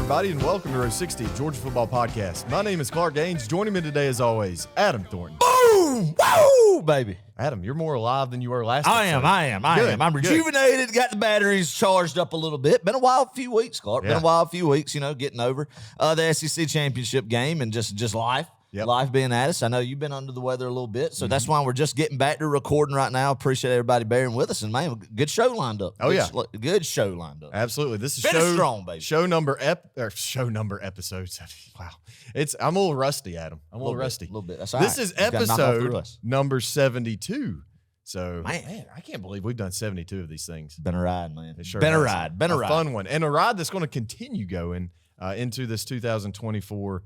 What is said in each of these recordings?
everybody, and welcome to Row 60, Georgia Football Podcast. My name is Clark Gaines. Joining me today, as always, Adam Thornton. Boom! Woo! Baby. Adam, you're more alive than you were last I episode. am. I'm rejuvenated, got the batteries charged up a little bit. Been a wild few weeks, Clark. Been a wild few weeks, getting over the SEC championship game and just life. Yep. Life being at us. I know you've been under the weather a little bit, so that's why we're just getting back to recording right now. Appreciate everybody bearing with us, and man, good show lined up. Good show lined up. Absolutely. This is strong, baby. Show number episodes. Wow, I'm a little rusty, Adam. I'm a little rusty. A little bit. That's all this right. is episode number 72. So man, I can't believe we've done 72 of these things. Been a ride, man. It sure been has. a ride. Been a ride. Fun one, and a ride that's going to continue going into this 2024.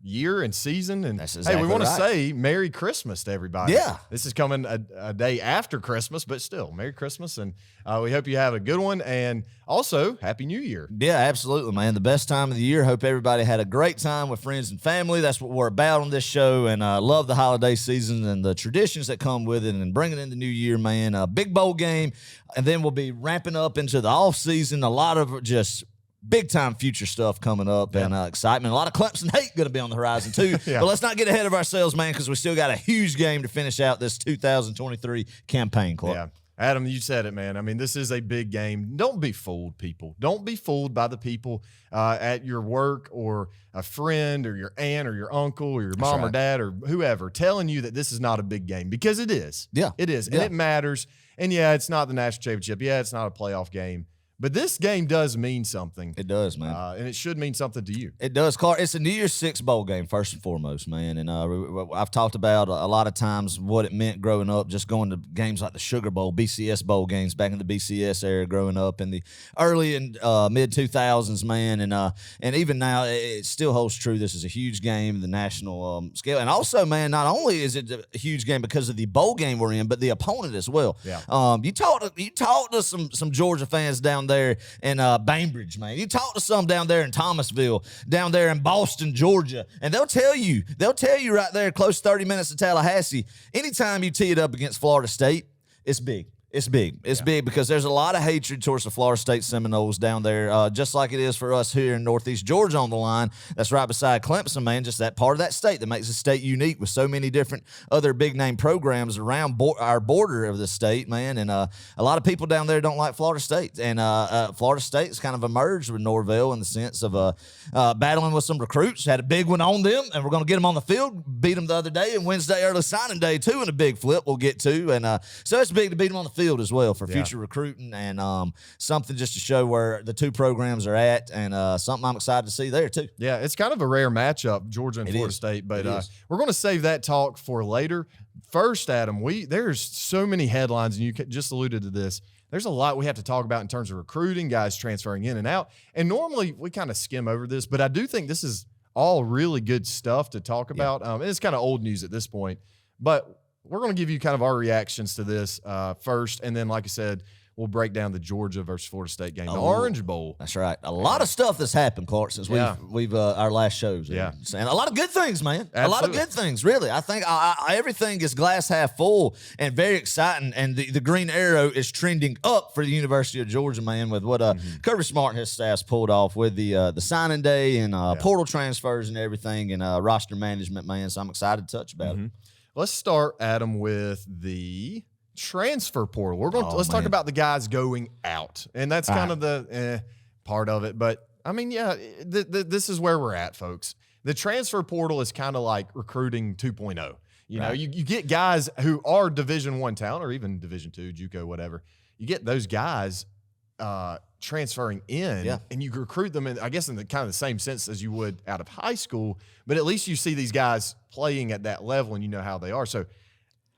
Year and season, and exactly we want to say Merry Christmas to everybody. Yeah, this is coming a day after Christmas, but still Merry Christmas, and we hope you have a good one, and also Happy New Year. Yeah, absolutely, man. The best time of the year. Hope everybody had a great time with friends and family. That's what we're about on this show, and love the holiday season and the traditions that come with it, and bringing in the new year, man. A big bowl game, and then we'll be ramping up into the off season. A lot of just big-time future stuff coming up and excitement. A lot of Clemson hate going to be on the horizon, too. But let's not get ahead of ourselves, man, because we still got a huge game to finish out this 2023 campaign, Clark. Yeah. Adam, you said it, man. I mean, this is a big game. Don't be fooled, people. Don't be fooled by the people at your work or a friend or your aunt or your uncle or your mom or dad or whoever telling you that this is not a big game, because it is. Yeah. It is. And it matters. And, it's not the national championship. Yeah, it's not a playoff game. But this game does mean something. It does, man. And it should mean something to you. It does, Clark. It's a New Year's Six bowl game, first and foremost, man. And I've talked about a lot of times what it meant growing up, just going to games like the Sugar Bowl, BCS bowl games back in the BCS era growing up in the early and mid-2000s, man. And even now, it still holds true. This is a huge game, the national scale. And also, man, not only is it a huge game because of the bowl game we're in, but the opponent as well. Yeah. You talk to some Georgia fans down there in Bainbridge, man. You talk to some down there in Thomasville, down there in Boston, Georgia, and they'll tell you right there, close 30 minutes to Tallahassee, anytime you tee it up against Florida State, it's big. It's big. It's big because there's a lot of hatred towards the Florida State Seminoles down there, just like it is for us here in Northeast Georgia on the line. That's right beside Clemson, man, just that part of that state that makes the state unique with so many different other big-name programs around our border of the state, man. And a lot of people down there don't like Florida State. And Florida State's kind of emerged with Norvell in the sense of battling with some recruits. Had a big one on them, and we're going to get them on the field, beat them the other day, and Wednesday early signing day, too, in a big flip we'll get to. And so it's big to beat them on the field as well for future recruiting and something just to show where the two programs are at, and something I'm excited to see there too. Yeah, it's kind of a rare matchup, Georgia and Florida State, but we're going to save that talk for later. First, Adam, there's so many headlines, and you just alluded to this. There's a lot we have to talk about in terms of recruiting, guys transferring in and out, and normally we kind of skim over this, but I do think this is all really good stuff to talk about. It's kind of old news at this point, but we're going to give you kind of our reactions to this first, and then, like I said, we'll break down the Georgia versus Florida State game, the Orange Bowl. That's right. A lot of stuff that's happened, Clark, since we've our last shows. Yeah, and a lot of good things, man. Absolutely. A lot of good things, really. I think everything is glass half full and very exciting, and the green arrow is trending up for the University of Georgia, man, with what Kirby Smart and his staff's pulled off with the signing day and portal transfers and everything, and roster management, man. So I'm excited to touch about it. Let's start, Adam, with the transfer portal. Let's talk about the guys going out, and that's kind of the part of it. But I mean, this is where we're at, folks. The transfer portal is kind of like recruiting 2.0. You know, you get guys who are Division I talent or even Division II, JUCO, whatever. You get those guys transferring in, and you recruit them in, I guess, in the kind of the same sense as you would out of high school, but at least you see these guys playing at that level and you know how they are. So,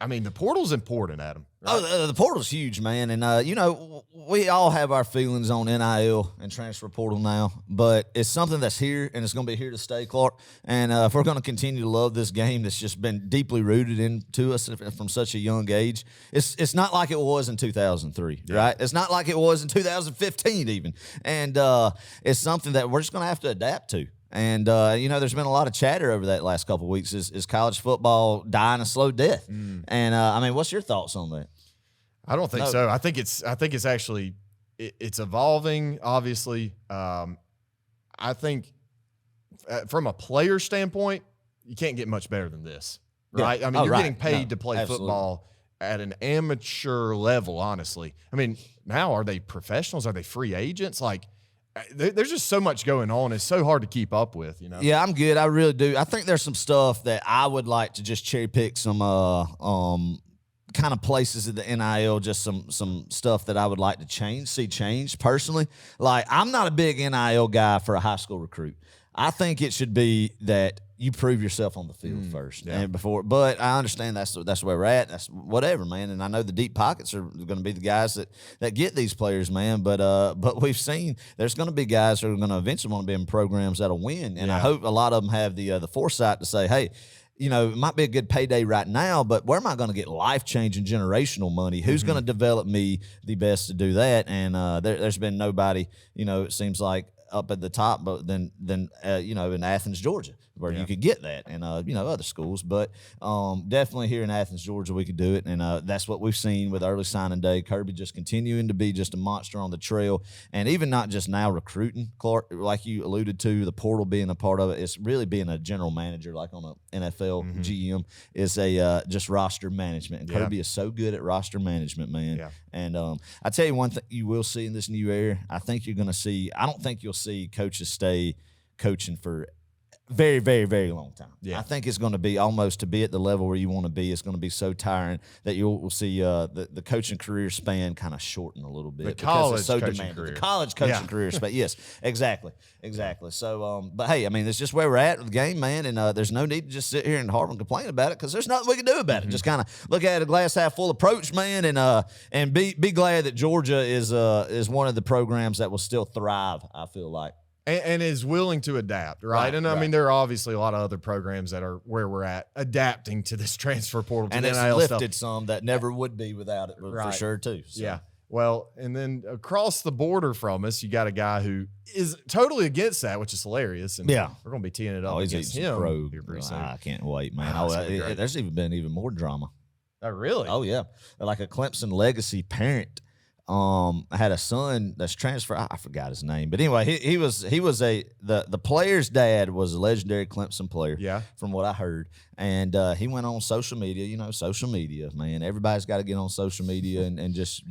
I mean, the portal's important, Adam. Right? Oh, the portal's huge, man. And, we all have our feelings on NIL and transfer portal now, but it's something that's here, and it's going to be here to stay, Clark. And if we're going to continue to love this game that's just been deeply rooted into us from such a young age, it's not like it was in 2003, right? It's not like it was in 2015 even. And it's something that we're just going to have to adapt to. And, there's been a lot of chatter over that last couple of weeks. Is college football dying a slow death? And, what's your thoughts on that? I don't think so. I think it's actually it's evolving, obviously. I think from a player standpoint, you can't get much better than this, right? I mean, you're getting paid to play football at an amateur level, honestly. I mean, now are they professionals? Are they free agents? Like, there's just so much going on. It's so hard to keep up with, you know? Yeah, I'm good. I really do. I think there's some stuff that I would like to just cherry pick some kind of places in the NIL, just some stuff that I would like to see change personally. Like, I'm not a big NIL guy for a high school recruit. I think it should be that you prove yourself on the field first and before. But I understand that's where we're at. That's whatever, man. And I know the deep pockets are going to be the guys that get these players, man. But we've seen there's going to be guys who are going to eventually want to be in programs that'll win. And I hope a lot of them have the foresight to say, hey, you know, it might be a good payday right now, but where am I going to get life-changing generational money? Who's going to develop me the best to do that? And there's been nobody, you know, it seems like, up at the top, but then you know, in Athens, Georgia, where you could get that, and you know, other schools, but definitely here in Athens, Georgia, we could do it, and that's what we've seen with early signing day. Kirby just continuing to be just a monster on the trail, and even not just now recruiting, Clark, like you alluded to, the portal being a part of it. It's really being a general manager, like on an NFL GM, is a just roster management, and Kirby is so good at roster management, man. Yeah. And I tell you one thing you will see in this new era, I think you're going to see. I don't think you'll see coaches stay coaching for very, very, very long time. Yeah. I think it's going to be almost to be at the level where you want to be. It's going to be so tiring that you'll see the coaching career span kind of shorten a little bit. The college so coaching career. The college coaching career span. Yes, exactly. So, but hey, I mean, it's just where we're at with the game, man. And there's no need to just sit here and harp and complain about it because there's nothing we can do about it. Just kind of look at a glass half full approach, man, and be glad that Georgia is one of the programs that will still thrive. I feel like. And is willing to adapt, right? And I mean, there are obviously a lot of other programs that are where we're at, adapting to this transfer portal. And it's lifted some that never would be without it, for sure, too. So. Yeah. Well, and then across the border from us, you got a guy who is totally against that, which is hilarious. And we're going to be teeing it up against him here pretty soon. I can't wait, man. There's been more drama. Oh, really? Oh, yeah. Like a Clemson legacy parent. I had a son that's transferred. I forgot his name, but anyway, he was the player's dad was a legendary Clemson player. Yeah, from what I heard, and he went on social media. You know, social media, man. Everybody's got to get on social media and just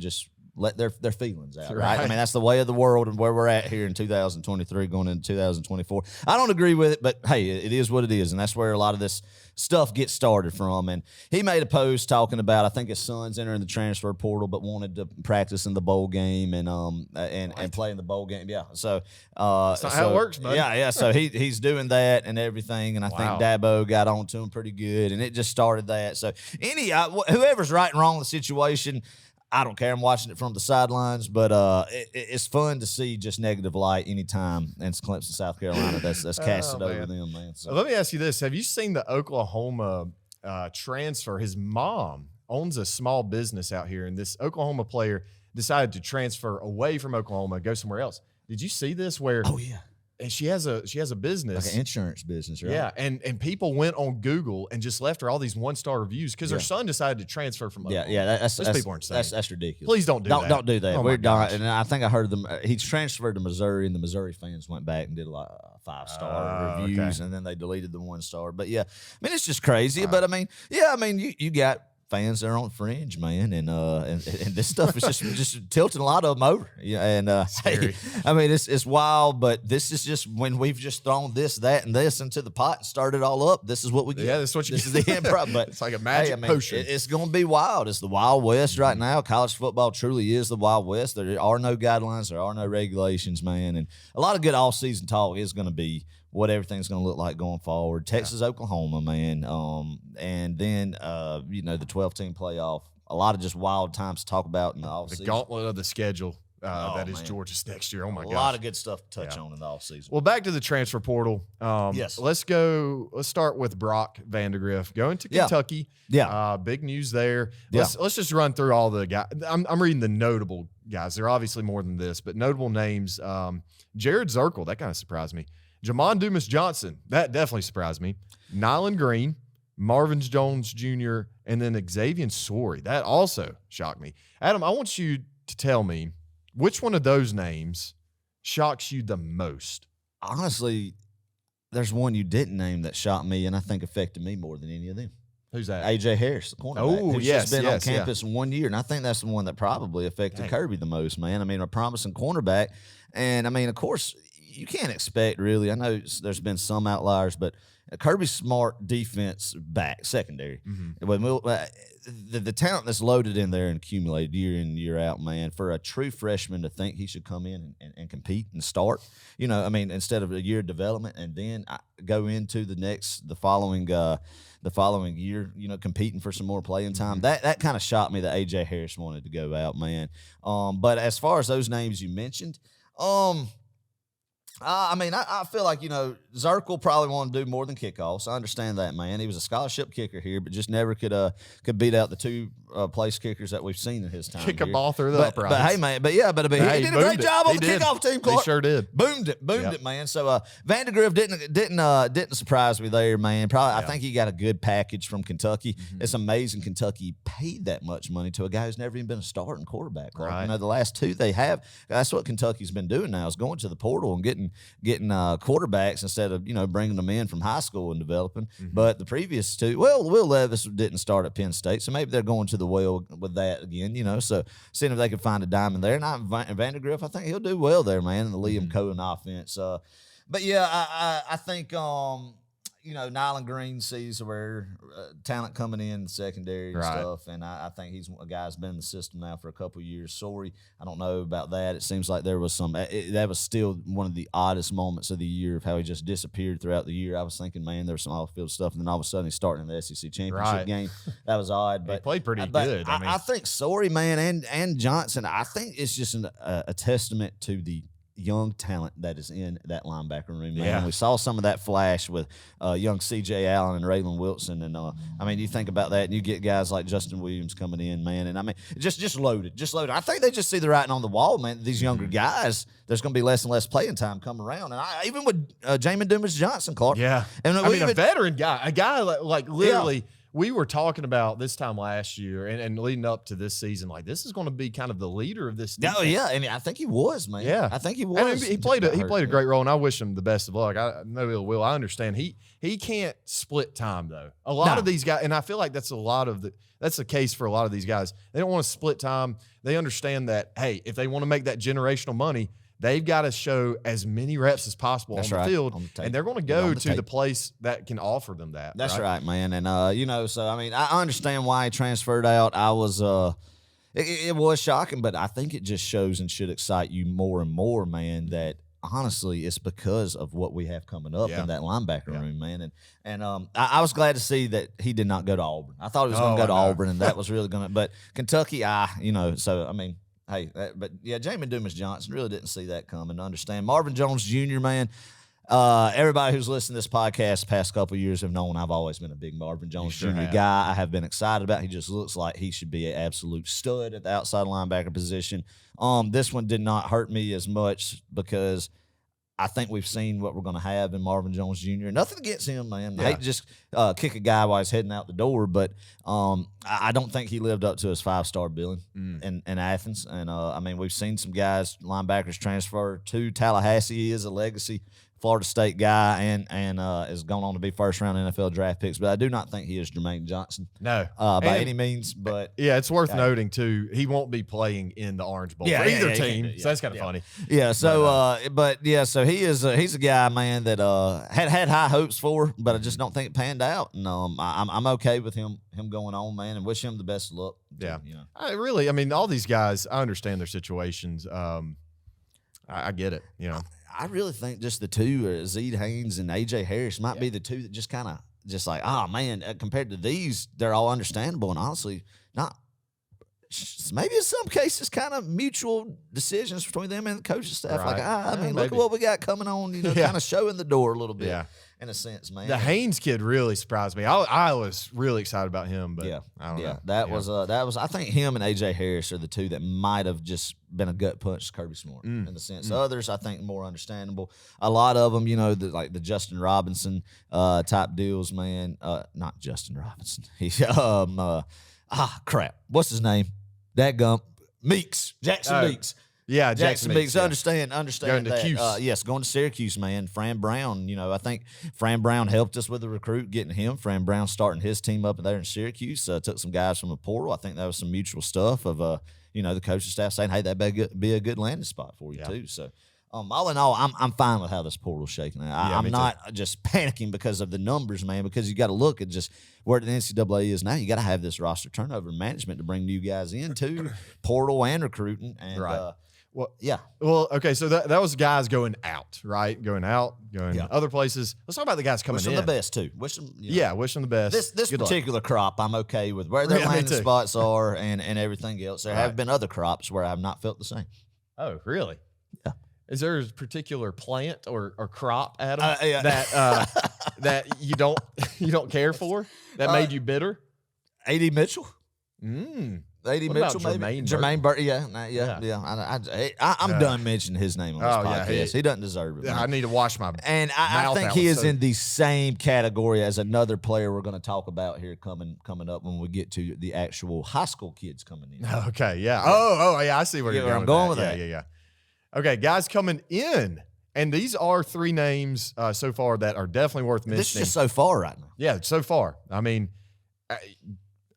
let their feelings out, right? I mean, that's the way of the world and where we're at here in 2023 going into 2024. I don't agree with it, but hey, it is what it is, and that's where a lot of this stuff gets started from. And he made a post talking about, I think his son's entering the transfer portal, but wanted to practice in the bowl game and play in the bowl game. Yeah, so that's not how it works, buddy. Yeah. So he's doing that and everything, and I think Dabo got on to him pretty good, and it just started that. So whoever's right and wrong in the situation, I don't care. I'm watching it from the sidelines, but it's fun to see just negative light anytime. And it's Clemson, South Carolina. That's casted over them, man. So. Let me ask you this: have you seen the Oklahoma transfer? His mom owns a small business out here, and this Oklahoma player decided to transfer away from Oklahoma, go somewhere else. Did you see this? Where? Oh yeah. And she has a business, like an insurance business, right? Yeah, and people went on Google and just left her all these 1-star reviews because her son decided to transfer from Oklahoma. Those people aren't saying that's ridiculous. Please don't do that. Don't do that. Oh We're done. And I think I heard them. He's transferred to Missouri, and the Missouri fans went back and did a lot of 5-star reviews, and then they deleted the 1-star. But yeah, I mean it's just crazy. But I mean, you got fans that are on fringe, man, and this stuff is just tilting a lot of them over. Yeah, and hey, I mean it's wild, but this is just when we've just thrown this, that, and this into the pot and started all up. This is what we get. Yeah, this is the end product. But it's like a magic potion. It's going to be wild. It's the Wild West right now. College football truly is the Wild West. There are no guidelines. There are no regulations, man, and a lot of good off-season talk is going to be what everything's going to look like going forward. Texas, Oklahoma, man. And then, the 12-team playoff. A lot of just wild times to talk about in the offseason. The gauntlet of the schedule that is Georgia's next year. Oh, my God. A lot of good stuff to touch on in the offseason. Well, back to the transfer portal. Yes. Let's start with Brock Vandegrift going to Kentucky. Yeah. Big news there. Let's just run through all the guys. I'm reading the notable guys. There are obviously more than this, but notable names. Jared Zirkle, that kind of surprised me. Jamon Dumas-Johnson, that definitely surprised me. Nyland Green, Marvin Jones Jr., and then Xavier Sorey. That also shocked me. Adam, I want you to tell me which one of those names shocks you the most. honestly, there's one you didn't name that shocked me, and I think affected me more than any of them. Who's that? A.J. Harris, the cornerback. Oh, who's yes, just been on campus yeah. 1 year, and I think that's the one that probably affected Kirby the most, man. I mean, a promising cornerback, and I mean, of course, you can't expect really. I know there's been some outliers, but Kirby Smart defense back secondary. The talent that's loaded in there and accumulated year in, year out, man, for a true freshman to think he should come in and compete and start, I mean, instead of a year of development and then go into the following year, competing for some more playing time. That kind of shocked me that A.J. Harris wanted to go out, man. But as far as those names you mentioned, I mean, I feel like, Zirkle probably wanted to do more than kickoffs. I understand that, man. He was a scholarship kicker here, but just never could beat out the two place kickers that we've seen in his time. Kick a ball through the uprights. But hey, man, he did a great job on the kickoff team, Clark. He sure did. Boomed it, man. So Vandegrift didn't surprise me there, man. Probably, I think he got a good package from Kentucky. It's amazing Kentucky paid that much money to a guy who's never even been a starting quarterback. Clark. Right. The last two they have, that's what Kentucky's been doing now, is going to the portal and getting quarterbacks instead of bringing them in from high school and developing. But the previous two, Will Levis didn't start at Penn State, so maybe they're going to the well with that again. So seeing if they can find a diamond there. And Vandegrift, I think he'll do well there, man, in the Liam Cohen offense. But yeah, I think Nyland Green sees where talent coming in the secondary and stuff, and I think he's a guy who's been in the system now for a couple of years. Sorry, I don't know about that. It seems like there was that was still one of the oddest moments of the year of how he just disappeared throughout the year. I was thinking, man, there was some off-field stuff, and then all of a sudden he's starting in the SEC championship game. That was odd. But he played pretty good. I think Sorry, man, and Johnson, I think it's just a testament to the young talent that is in that linebacker room, man. Yeah. We saw some of that flash with young C.J. Allen and Raylan Wilson, and I mean, you think about that, and you get guys like Justin Williams coming in, man, and I mean, just loaded. I think they just see the writing on the wall, man. These younger guys, there's going to be less and less playing time coming around, and even with Jamin Dumas-Johnson, Clark. Yeah, and I mean, a veteran guy, a guy like literally. Yeah. We were talking about this time last year and leading up to this season, like this is going to be kind of the leader of this defense. Oh yeah, and I think he was, man. Yeah, I think he was. And he played a great role, and I wish him the best of luck. I no ill will. I understand he can't split time though. A lot of these guys, and I feel like that's the case for a lot of these guys. They don't want to split time. They understand that if they want to make that generational money, they've got to show as many reps as possible on the field, and they're going to go to the place that can offer them that. That's right, man. And, so, I mean, I understand why he transferred out. I was it was shocking, but I think it just shows and should excite you more and more, man, that honestly it's because of what we have coming up in that linebacker room, man. And I was glad to see that he did not go to Auburn. I thought he was going to go to Auburn, and that was really going to – but Kentucky, so, I mean – hey, but yeah, Jamin Dumas-Johnson really didn't see that coming. Understand Marvin Jones Jr., man. Everybody who's listened to this podcast the past couple of years have known I've always been a big Marvin Jones Jr. guy. I have been excited about. He just looks like he should be an absolute stud at the outside linebacker position. This one did not hurt me as much because I think we've seen what we're going to have in Marvin Jones Jr. Nothing against him, man. Yeah. I hate to just kick a guy while he's heading out the door, but I don't think he lived up to his 5-star billing in Athens. And, I mean, we've seen some guys, linebackers, transfer to Tallahassee. He is a legacy Florida State guy and is going on to be first-round NFL draft picks. But I do not think he is Jermaine Johnson. No. By any means. But yeah, it's worth noting, too, he won't be playing in the Orange Bowl for either team. So that's kind of funny. Yeah, so so he is he's a guy, man, that had high hopes for, but I just don't think it panned out. And I'm okay with him going on, man, and wish him the best of luck. Yeah. I mean, all these guys, I understand their situations. I get it, I really think just the two, Zed Haynes and A.J. Harris, might be the two that just kind of just like, man, compared to these, they're all understandable. And honestly, not maybe in some cases kind of mutual decisions between them and the coaching staff. Right. Like, I mean, look at what we got coming on, kind of showing the door a little bit. Yeah. In a sense, man. The Haynes kid really surprised me. I was really excited about him, but I don't know. That was I think him and A.J. Harris are the two that might have just been a gut punch to Kirby Smart in the sense. Others, I think, more understandable. A lot of them, like the Justin Robinson type deals, man. Not Justin Robinson. He's crap. What's his name? That Gump. Meeks. Jackson Meeks. Yeah, Jackson Meeks. Yeah. Understand Going to that. Cuse. Yes, going to Syracuse, man. Fran Brown, I think Fran Brown helped us with the recruit, getting him. Fran Brown starting his team up there in Syracuse. Took some guys from the portal. I think that was some mutual stuff of, the coaching staff saying, hey, that'd be a good landing spot for you too. So, all in all, I'm fine with how this portal's shaking out. I'm not just panicking because of the numbers, man, because you got to look at just where the NCAA is now. You got to have this roster turnover management to bring new guys in too, portal and recruiting. And, right. Well, yeah. Well, okay, so that was guys going out, right? Going other places. Let's talk about the guys coming in. Wish them the best, too. Wish them the best. This particular crop, I'm okay with where their landing spots are and everything else. There have been other crops where I have not felt the same. Oh, really? Yeah. Is there a particular plant or crop, Adam, that you don't care for that made you bitter? A.D. Mitchell. A.D. Mitchell, maybe. Jermaine Burton. Yeah. I'm done mentioning his name on this podcast. He doesn't deserve it. Man. I need to wash my and I think he is in the same category as another player we're going to talk about here coming up when we get to the actual high school kids coming in. Okay, yeah. Oh, yeah. I see where you're going. I'm going with that. Yeah. Okay, guys coming in. And these are three names so far that are definitely worth mentioning. This is just so far right now. Yeah, so far. I mean,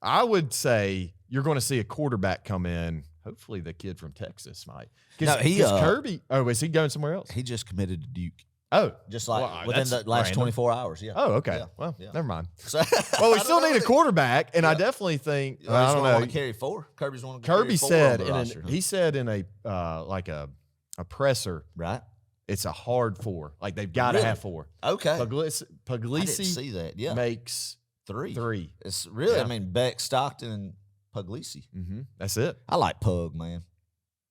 I would say you're going to see a quarterback come in. Hopefully the kid from Texas might. Because Kirby, is he going somewhere else? He just committed to Duke. Oh. Just within the last 24 hours, yeah. Oh, okay. Yeah. Never mind. Well, we still need a quarterback, and I definitely think, I don't know. Want to carry four. Kirby's one to Kirby carry said, he said in a presser, right? It's a hard four. Like, they've got to have four. Okay. Puglisi I didn't see that. Yeah. Makes three. It's really, Beck, Stockton, and Puglisi. Mm-hmm. That's it. I like Pug, man.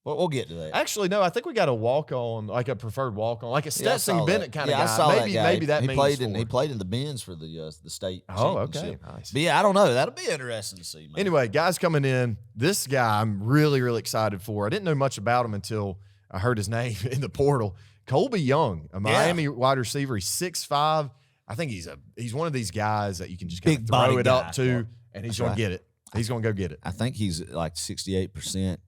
We'll get to that. Actually, no, I think we got a walk-on, like a preferred walk-on, like a Stetson Bennett kind of guy. I saw that guy. Maybe that he means he played in the Benz for the state championship. Okay. Nice. But, I don't know. That'll be interesting to see, man. Anyway, guys coming in. This guy I'm really, really excited for. I didn't know much about him until I heard his name in the portal. Colby Young, a Miami wide receiver. He's 6'5". I think he's one of these guys that you can just kind of throw it up to, and he's going to get it. He's going to go get it. I think he's like 68%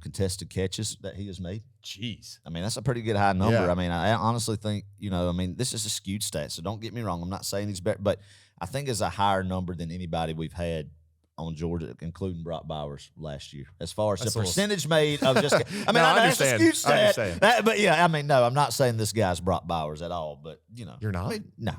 contested catches that he has made. Jeez. That's a pretty good high number. Yeah. I honestly think, this is a skewed stat, so don't get me wrong. I'm not saying he's better, but I think it's a higher number than anybody we've had on Georgia, including Brock Bowers last year, as far as the percentage made of just. I know it's a skewed stat, but no, I'm not saying this guy's Brock Bowers at all. But you're not. No.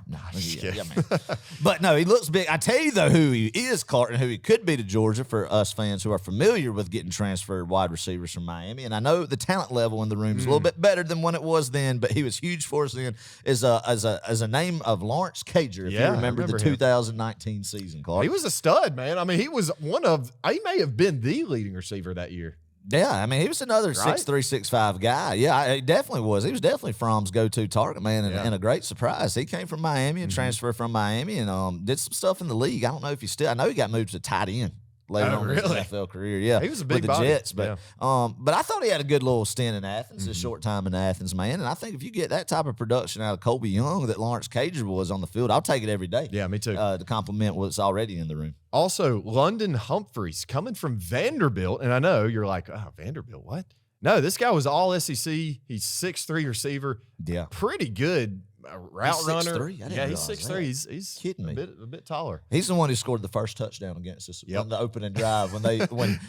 But no, he looks big. I tell you though, who he is, Clark, and who he could be to Georgia for us fans who are familiar with getting transferred wide receivers from Miami. And I know the talent level in the room is a little bit better than when it was then, but he was huge for us then. Is a name of Lawrence Cager, if you remember the 2019 season, Clark. He was a stud, man. He was he may have been the leading receiver that year. Yeah, he was another 6'3", 6'5" guy. Yeah, he definitely was. He was definitely Fromm's go-to target, man, and a great surprise. He came from Miami and transferred from Miami and did some stuff in the league. I don't know if I know he got moved to tight end later on in his NFL career. Yeah, he was a big with the Jets, but I thought he had a good little stint in Athens, a short time in Athens, man. And I think if you get that type of production out of Colby Young that Lawrence Cager was on the field, I'll take it every day. Yeah, me too. To compliment what's already in the room. Also, London Humphreys coming from Vanderbilt, and I know you're like, oh, Vanderbilt, what? No, this guy was all SEC. He's 6'3" receiver. Yeah, pretty good. Route runner. He's 6'3". He's kidding me. A bit taller. He's the one who scored the first touchdown against us on the opening drive when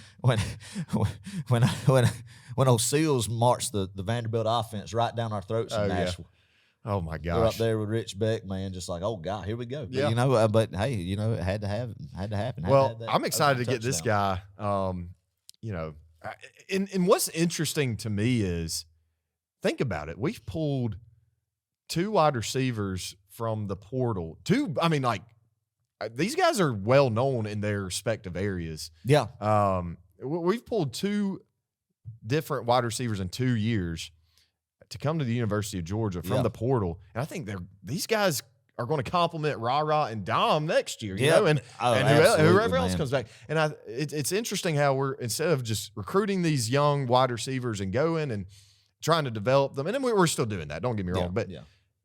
old Seals marched the Vanderbilt offense right down our throats in Nashville. Oh my gosh. We're up there with Rich Beck, man, just like, oh God, here we go. Yeah. But hey, it had to happen. Well, I'm excited to get this guy. And what's interesting to me is, think about it. We've pulled 2 wide receivers from the portal. These guys are well known in their respective areas. Yeah. We've pulled 2 different wide receivers in 2 years to come to the University of Georgia from the portal. And I think these guys are going to complement Ra and Dom next year, you know, and whoever else comes back. And it's interesting how we're, instead of just recruiting these young wide receivers and going and trying to develop them, and then we're still doing that, don't get me wrong, but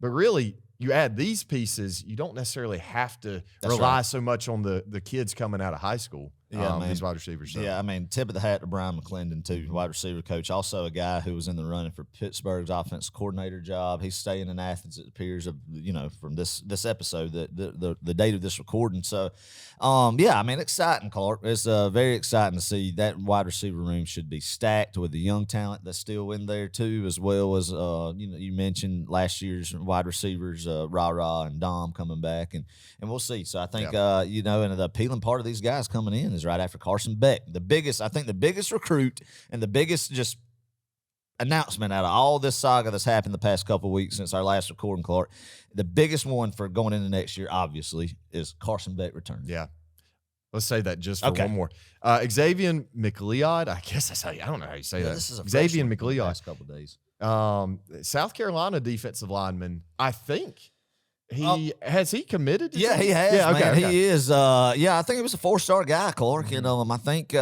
really, you add these pieces, you don't necessarily have to rely so much on the kids coming out of high school. these wide receivers. So. Yeah, I mean, tip of the hat to Brian McClendon, too, wide receiver coach. Also a guy who was in the running for Pittsburgh's offensive coordinator job. He's staying in Athens, it appears, from this episode, the date of this recording. So, yeah, I mean, exciting, Clark. It's very exciting to see that wide receiver room should be stacked with the young talent that's still in there, too, as well as, you mentioned last year's wide receivers, Ra and Dom coming back, and we'll see. So I think, and the appealing part of these guys coming in is right after Carson Beck. The biggest recruit and the biggest just announcement out of all this saga that's happened the past couple of weeks since our last recording, Clark. The biggest one for going into next year, obviously, is Carson Beck return. Yeah. Let's say that just for one more. Xavier McLeod, I guess that's how I don't know how you say that. This is a Xavier McLeod. The last couple of days. South Carolina defensive lineman, I think. Has he committed? Yeah, he has. Yeah, man. Okay. He is. I think he was a 4-star guy, Clark. Mm-hmm. I think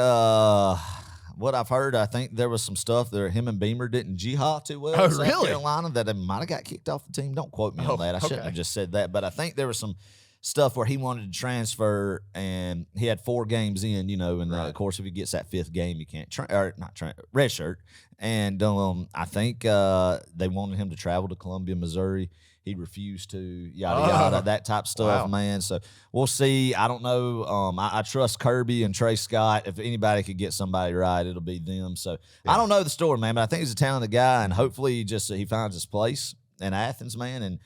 what I've heard, I think there was some stuff there. Him and Beamer didn't jihad too well. In South Carolina, that it might have got kicked off the team. Don't quote me on that. I shouldn't have just said that, but I think there was some stuff where he wanted to transfer, and he had 4 games in. And of course, if he gets that 5th game, you can't redshirt. And I think they wanted him to travel to Columbia, Missouri. He refused to, yada, that type of stuff, man. So we'll see. I don't know. I trust Kirby and Trey Scott. If anybody could get somebody right, it'll be them. So I don't know the story, man, but I think he's a talented guy, and hopefully he finds his place in Athens, man. And,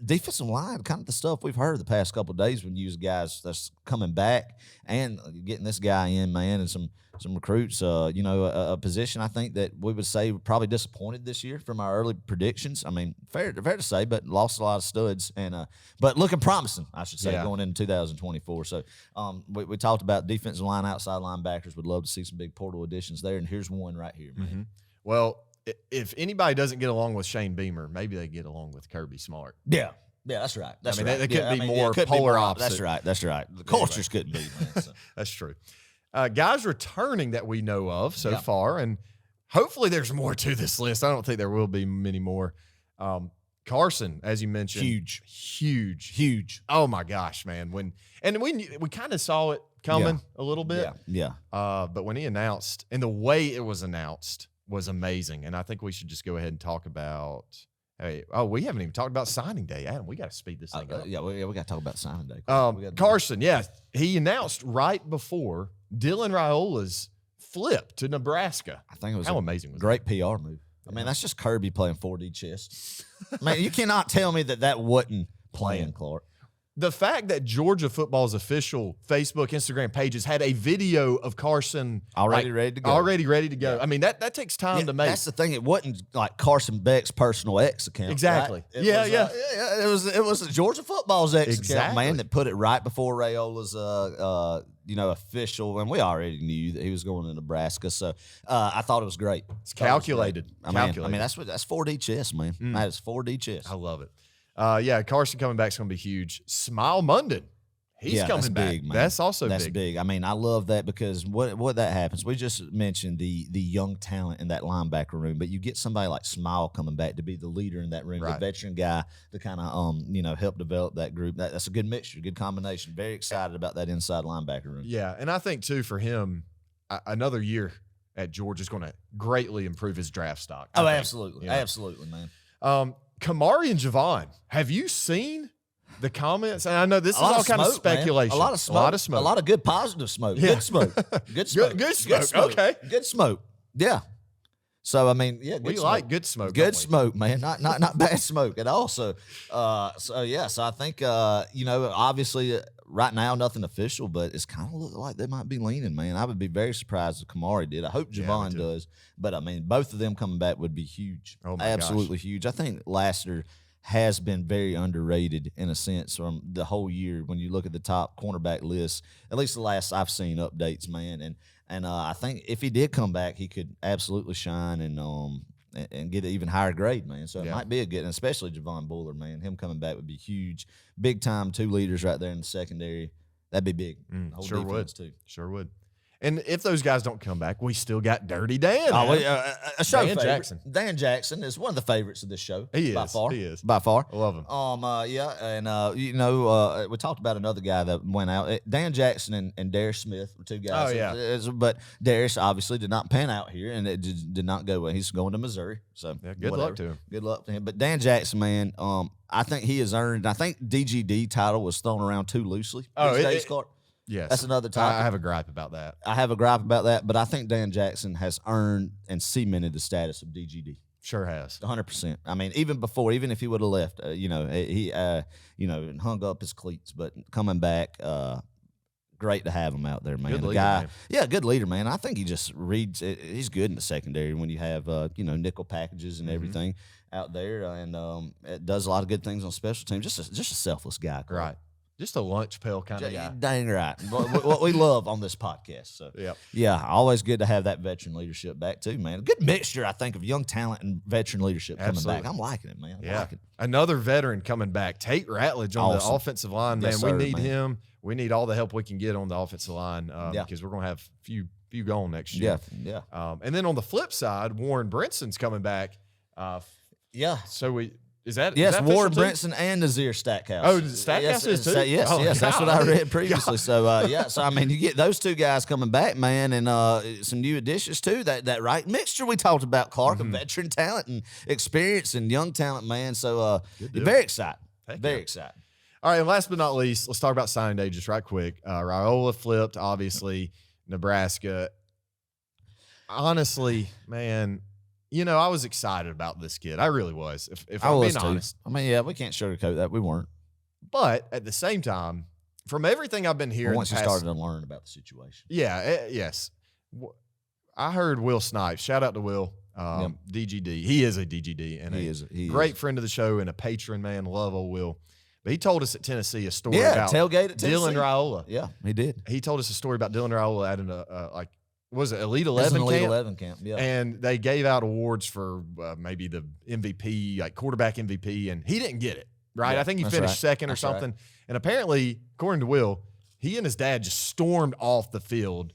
defensive line, kind of the stuff we've heard the past couple of days when you use guys that's coming back and getting this guy in, man, and some recruits, a position I think that we would say probably disappointed this year from our early predictions. I mean, fair to say, but lost a lot of studs, and but looking promising, I should say, going into 2024. So we talked about defensive line, outside linebackers. Would love to see some big portal additions there, and here's one right here, man. Mm-hmm. Well, if anybody doesn't get along with Shane Beamer, maybe they get along with Kirby Smart. Yeah. Yeah, that's right. That's right. They couldn't be more polar opposite. That's right. The cultures couldn't be, man. So. That's true. Guys returning that we know of so far, and hopefully there's more to this list. I don't think there will be many more. Carson, as you mentioned. Huge. Oh, my gosh, man. We kind of saw it coming a little bit. Yeah. But when he announced, and the way it was announced was amazing, and I think we should just go ahead and talk about we haven't even talked about signing day, Adam. We got to speed this thing up. We got to talk about signing day. Carson, he announced right before Dylan Raiola's flip to Nebraska. I think it was how amazing was great that? PR move. I mean, that's just Kirby playing 4D chess. Man, you cannot tell me that wasn't playing, Clark. The fact that Georgia football's official Facebook, Instagram pages had a video of Carson already ready to go. Yeah. I mean, that takes time to make. That's the thing. It wasn't like Carson Beck's personal X account. Exactly. Right? It was Georgia football's X account, man, that put it right before Raiola's official, and we already knew that he was going to Nebraska. So I thought it was great. It's calculated. I mean, that's 4D chess, man. That is 4D chess. I love it. Carson coming back is going to be huge. Smile Munden. He's coming back. Big, man. That's also That's big. I mean, I love that because what that happens, we just mentioned the young talent in that linebacker room, but you get somebody like Smile coming back to be the leader in that room, the veteran guy to kind of help develop that group. That's a good mixture, good combination. Very excited about that inside linebacker room. Yeah, and I think, too, for him, another year at Georgia is going to greatly improve his draft stock. Absolutely. Absolutely, man. Kamari and Javon, have you seen the comments? And I know this is all kind of speculation. Man. A lot of smoke. A lot of good positive smoke. Yeah. Good smoke. Good smoke. Good smoke. Okay. Good smoke. Yeah. So I mean, we like good smoke. Good smoke, man. Not bad smoke at all. So I think obviously right now nothing official, but it's kind of looking like they might be leaning, man. I would be very surprised if Kamari did. I hope Javon does, but I mean both of them coming back would be huge. Oh my Absolutely huge. I think Lassiter has been very underrated in a sense from the whole year when you look at the top cornerback list, at least the last I've seen updates, man. And I think if he did come back, he could absolutely shine and get an even higher grade, man. So it might be a good, and especially Javon Buller, man. Him coming back would be huge. Big time 2 leaders right there in the secondary. That'd be big. Sure would. Too. Sure would. And if those guys don't come back, we still got Dirty Dan. A show Dan favorite. Jackson. Dan Jackson is one of the favorites of this show. He by is. far. He is. By far. I love him. We talked about another guy that went out. Dan Jackson and Darius Smith were two guys. Oh, yeah. But Darius obviously did not pan out here, and it did not go well. He's going to Missouri. So Yeah, good luck to him. Good luck to him. But Dan Jackson, man, I think he has earned. I think DGD title was thrown around too loosely these days, Clark. Yes. That's another topic. I have a gripe about that. I have a gripe about that, but I think Dan Jackson has earned and cemented the status of DGD. Sure has. 100%. I mean, even if he would have left, he hung up his cleats, but coming back, great to have him out there, man. Good The leader, guy, man. yeah, good leader, man. I think he just reads. He's good in the secondary when you have nickel packages and everything out there, and it does a lot of good things on special teams. Just a selfless guy, Clark. Right. Just a lunch pail kind of guy. Dang right. what we love on this podcast. So Yep. yeah, always good to have that veteran leadership back too, man. A good mixture, I think, of young talent and veteran leadership coming Absolutely. back. I'm liking it, man. Yeah. Like it. Another veteran coming back. Tate Ratledge on Awesome. the offensive line, man. Yes, We sir, need man. him. We need all the help we can get on the offensive line because we're going to have few gone next year. Yeah. And then on the flip side, Warren Brinson's coming back. Yeah. So is that Yes, is that Warren official too? Brinson and Nazir Stackhouse. Oh, Stackhouse is too? Yes, Oh, yes, that's what I golly. read previously. So, so I mean, you get those two guys coming back, man, and some new additions too. That right mixture we talked about, Clark, of veteran talent and experience and young talent, man. So, deal. very excited. Heck Very yeah. excited. All right, and last but not least, let's talk about signing day just right quick. Raiola flipped, obviously, Nebraska. Honestly, man, I was excited about this kid. I really was, if I'm being honest. I mean, yeah, we can't sugarcoat that. We weren't. But at the same time, from everything I've been hearing, Once you started to learn about the situation. Yeah, yes. I heard Will Snipes. Shout out to Will, DGD. He is a DGD and He a is great friend of the show and a patron, man. Love old Will. But he told us at Tennessee a story Yeah, about tailgate at Tennessee. Dylan Raiola. Yeah, he did. He told us a story about Dylan Raiola at an was it Elite It was 11 an Elite camp? 11 camp. Yeah. And they gave out awards for maybe the MVP, like quarterback MVP, and he didn't get it, right? Yeah, I think he that's finished right. second or That's something. right. And apparently, according to Will, he and his dad just stormed off the field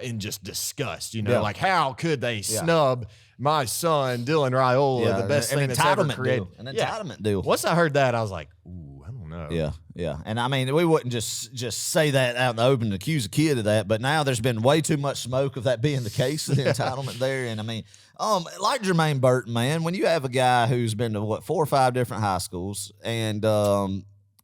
in just disgust. Yeah. Like how could they snub my son, Dylan Raiola, the best thing that's ever created? An entitlement deal. Once I heard that, I was like, ooh, I don't know. Yeah. And I mean, we wouldn't just say that out in the open and accuse a kid of that, but now there's been way too much smoke of that being the case, the entitlement there. And I mean, like Jermaine Burton, man, when you have a guy who's been to 4 or 5 different high schools and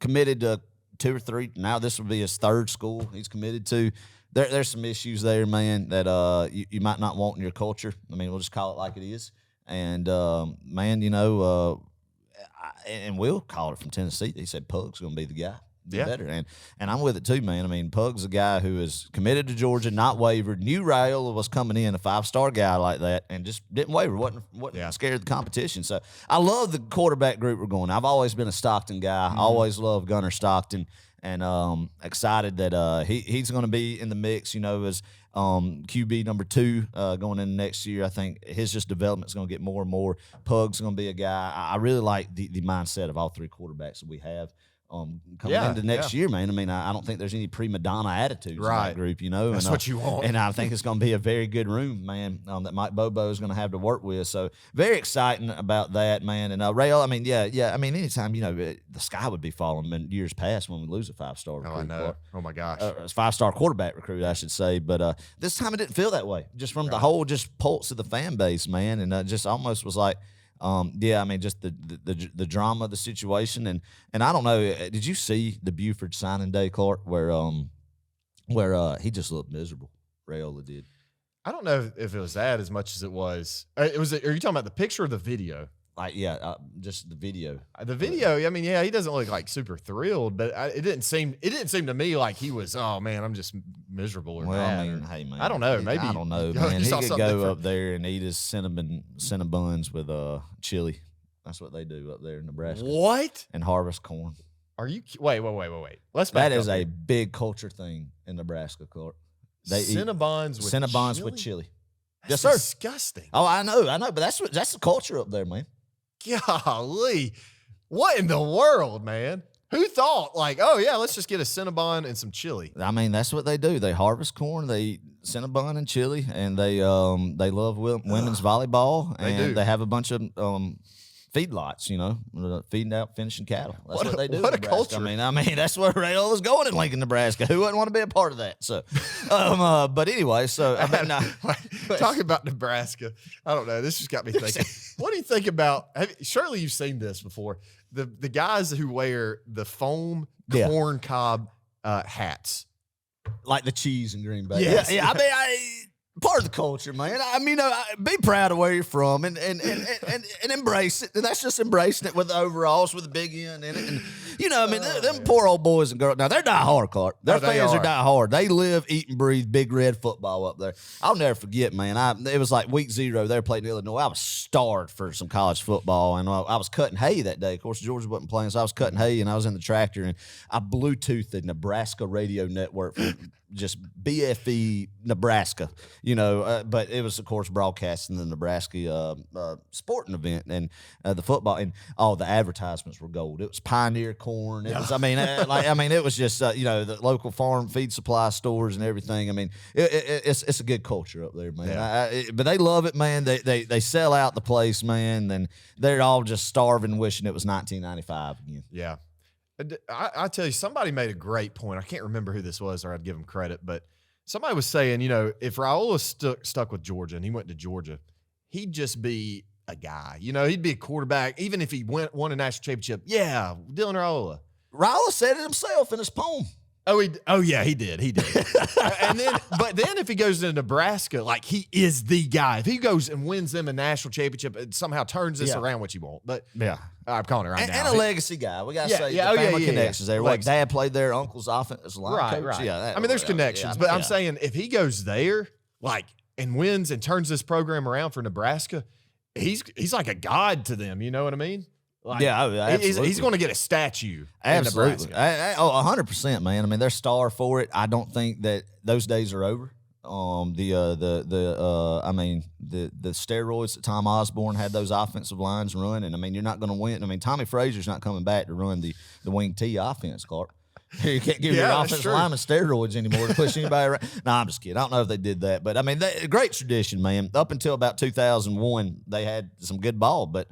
committed to 2 or 3, now this will be his 3rd school he's committed to. There's some issues there, man, that you might not want in your culture. I mean, we'll just call it like it is. And, man, and Will called it from Tennessee. He said Pug's going to be the guy. Better. And I'm with it too, man. I mean, Pug's a guy who is committed to Georgia, not wavered, knew Raiola was coming in, a 5-star guy like that, and just didn't waver, wasn't scared of the competition. So I love the quarterback group we're going. I've always been a Stockton guy. I always loved Gunnar Stockton. And excited that he's going to be in the mix, as QB number 2 going into next year. I think his development is going to get more and more. Pug's going to be a guy. I really like the mindset of all 3 quarterbacks that we have coming into next year, man. I mean, I don't think there's any prima donna attitudes in that group, That's what you want. And I think it's going to be a very good room, man, that Mike Bobo is going to have to work with. So very exciting about that, man. And Raiola, I mean, I mean, anytime, the sky would be falling in years past when we lose a 5-star recruit. Oh, I know. Oh, my gosh. A 5-star quarterback recruit, I should say. But this time it didn't feel that way, just from the whole pulse of the fan base, man. And just almost was like, I mean, just the drama of the situation, and I don't know. Did you see the Buford signing day, Clark, where he just looked miserable? Raiola did. I don't know if it was that as much as it was. Are you talking about the picture or the video? Just the video. The video. I mean, he doesn't look like super thrilled, but it didn't seem to me like he was. Oh man, I'm just miserable or mad. I mean, hey man, I don't know. Maybe I don't know, man. He saw could something go different. up there and eat his Cinnabons with chili. That's what they do up there in Nebraska. What? And harvest corn. Are you? Wait. Let's back That is up a here. big culture thing in Nebraska, Clark. They eat Cinnabons with Cinnabons chili? with chili. That's Yes, sir. disgusting. Oh, I know, but that's the culture up there, man. Golly, what in the world, man? Who thought, like, oh, yeah, let's just get a Cinnabon and some chili? I mean, that's what they do. They harvest corn, they eat Cinnabon and chili, and they love women's volleyball, and they have a bunch of feedlots, feeding out, finishing cattle. That's what they do. What a culture. I mean, that's where Raiola's going in Lincoln, Nebraska. Who wouldn't want to be a part of that? So, but anyway, talking about Nebraska, I don't know. This just got me thinking. What do you think about? Surely you've seen this before. The guys who wear the foam corn cob hats, like the cheese in Green Bay. Yes. Yeah. I mean, part of the culture, man. I mean, be proud of where you're from and embrace it. And that's just embracing it with the overalls with the big end in it. And, them poor old boys and girls. Now, they're die-hard, Clark. Their fans are die-hard. They live, eat, and breathe big red football up there. I'll never forget, man. It was like week 0. They were playing in Illinois. I was starved for some college football, and I was cutting hay that day. Of course, Georgia wasn't playing, so I was cutting hay, and I was in the tractor, and I Bluetoothed the Nebraska radio network from just BFE Nebraska, but it was, of course, broadcasting the Nebraska sporting event and the football, and all the advertisements were gold. It was Pioneer corn. It was, it was just, the local farm feed supply stores and everything. I mean, it's a good culture up there, man. Yeah. But they love it, man. They sell out the place, man, and they're all just starving, wishing it was 1995 again. Yeah. I tell you, somebody made a great point. I can't remember who this was, or I'd give him credit, but somebody was saying, if Raiola stuck with Georgia and he went to Georgia, he'd just be a guy. He'd be a quarterback, even if he won a national championship. Yeah, Dylan Raiola. Raiola said it himself in his poem. Oh yeah, he did. And then if he goes to Nebraska, like, he is the guy. If he goes and wins them a national championship, it somehow turns this around, which he won't. But I'm calling it right now. And a legacy guy. We got to say the family connections there. What, Dad played there, Uncle's offensive line coach. Right. Yeah, there's connections. But I'm saying, if he goes there, like, and wins and turns this program around for Nebraska, he's like a god to them. You know what I mean? Like, absolutely. He's going to get a statue. Absolutely. In Nebraska. 100%, man. I mean, they're star for it. I don't think that those days are over. The steroids that Tom Osborne had those offensive lines run, and I mean, you're not going to win. I mean, Tommy Frazier's not coming back to run the wing T offense, Clark. You can't give your offensive lineman steroids anymore to push anybody around. No, I'm just kidding. I don't know if they did that, but I mean, great tradition, man. Up until about 2001, they had some good ball, but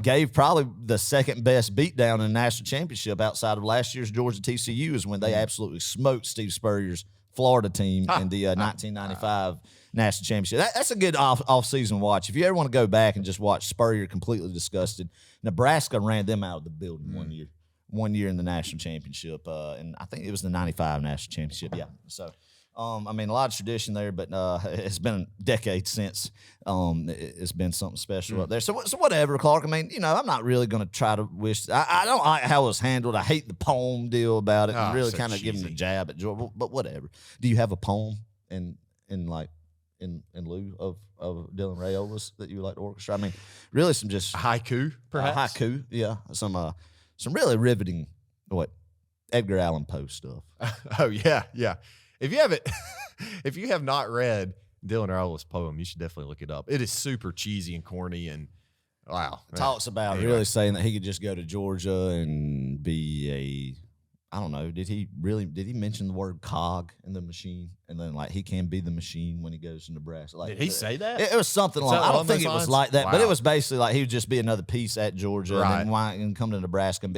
gave probably the second best beatdown in the national championship outside of last year's Georgia TCU is when they absolutely smoked Steve Spurrier's Florida team in the 1995 national championship. That's a good off-season watch. If you ever want to go back and just watch Spurrier completely disgusted, Nebraska ran them out of the building one year in the national championship, and I think it was the 95 national championship. Yeah. So, a lot of tradition there, but it's been decades since it's been something special up there. So whatever, Clark. I mean, I'm not really going to try to wish. I don't like how it was handled. I hate the poem deal about it, and really kind of giving a jab at Georgia. But whatever. Do you have a poem in lieu of Dylan Raiola's that you would like to orchestrate? I mean, really some just haiku, perhaps. Haiku, yeah. Some really riveting, Edgar Allan Poe stuff. Oh yeah. If you have not read Dylan Raiola's poem, you should definitely look it up. It is super cheesy and corny, and wow. Talks about really saying that he could just go to Georgia and be I don't know. Did he mention the word cog in the machine? And then, he can be the machine when he goes to Nebraska. Did he say that? It was something like I don't think it was like that, but it was basically like he would just be another piece at Georgia and come to Nebraska. And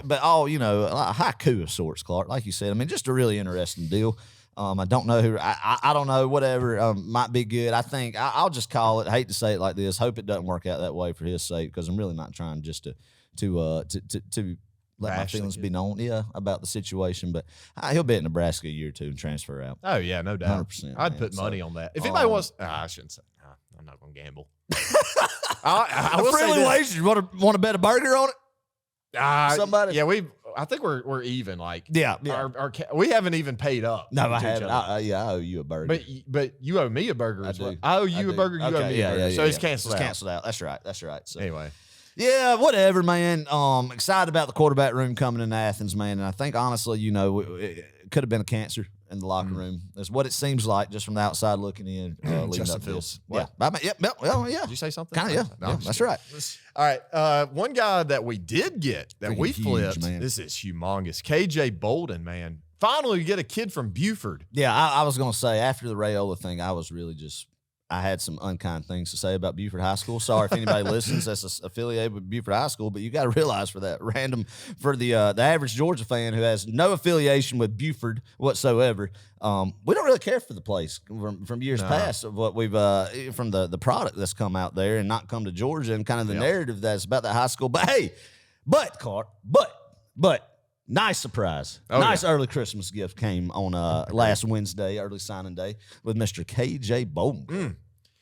but all, haiku of sorts, Clark, like you said. I mean, just a really interesting deal. I don't know who. I don't know. Whatever might be good. I think I'll just call it. I hate to say it like this. Hope it doesn't work out that way for his sake, because I'm really not trying just to let my feelings be known, about the situation. But he'll be at Nebraska a year or two and transfer out. Oh yeah, no doubt. 100%. I'd put money on that. If anybody wants, I shouldn't say. I'm not going to gamble. I will friendly wages. You want to bet a burger on it? Somebody? Yeah, I think we're even. Yeah. We haven't even paid up. No, I haven't. I owe you a burger. But you owe me a burger as well. I owe you a burger. You owe me a burger. So it's canceled out. Canceled out. That's right. So anyway. Yeah, whatever, man. Excited about the quarterback room coming in Athens, man. And I think, honestly, it could have been a cancer in the locker room. Is what it seems like just from the outside looking in. Leading Justin up to Fields. this. Yeah. Yeah. Did you say something? Kind of, yeah. No, Yeah, that's right. All right. One guy that we did get that Freaking we huge, flipped. man. This is humongous. KJ Bolden, man. Finally, we get a kid from Buford. Yeah, I was going to say, after the Raiola thing, I was really I had some unkind things to say about Buford High School. Sorry if anybody listens that's affiliated with Buford High School, but you got to realize for the average Georgia fan who has no affiliation with Buford whatsoever, we don't really care for the place from years past of what we've from the product that's come out there and not come to Georgia and kind of the narrative that's about that high school. But hey, nice surprise. Nice early Christmas gift came on last Wednesday, early signing day, with Mr. KJ Bolden.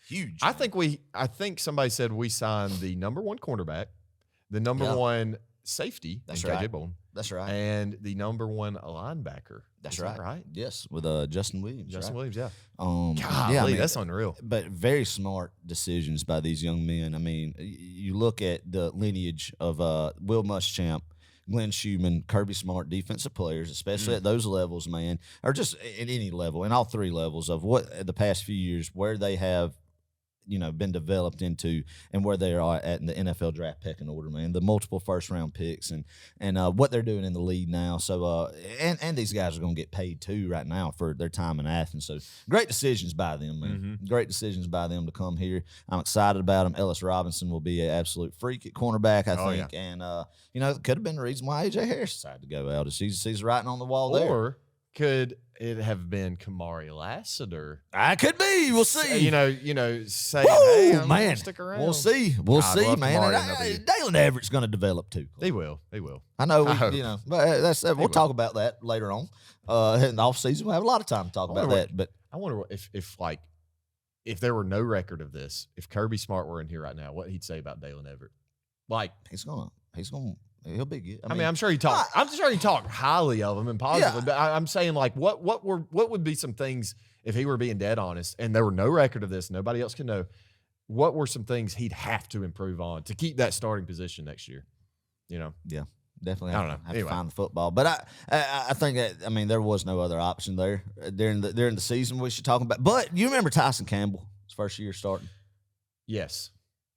Huge. I think somebody said we signed the number one cornerback, the number one safety, That's KJ right. Bolden. That's right. And the number one linebacker. That's Is right. that right? Yes, with Justin Williams. Justin right? Williams, yeah. Golly, I mean, that's unreal. But very smart decisions by these young men. I mean, you look at the lineage of Will Muschamp, Glenn Schumann, Kirby Smart, defensive players, especially at those levels, man, or just at any level, in all three levels of what the past few years, where they have, been developed into and where they are at in the NFL draft pecking order, man. The multiple first-round picks and what they're doing in the league now. So, and these guys are going to get paid, too, right now for their time in Athens. So, great decisions by them, man. Great decisions by them to come here. I'm excited about them. Ellis Robinson will be an absolute freak at cornerback, I think. Yeah. And, it could have been the reason why A.J. Harris decided to go out. He's writing on the wall there. Or could it have been Kamari Lassiter? I could be. We'll see. Say, hey, I'm man. gonna stick around. We'll see. We'll see, man. And Dalen Everett's going to develop too. He will. I know. I hope. But we'll talk about that later on. In the off season, we'll have a lot of time to talk about that. But I wonder if there were no record of this, if Kirby Smart were in here right now, what he'd say about Dalen Everett. Like he'll be good. I mean, I'm sure he talked. I'm sure he talked highly of him and positively. But I'm saying, like, what would be some things if he were being dead honest and there were no record of this, nobody else can know. What were some things he'd have to improve on to keep that starting position next year? Yeah, definitely. I don't know. Have to find the football, but I think that there was no other option there during the season. We should talk about. But you remember Tyson Campbell, his first year starting? Yes.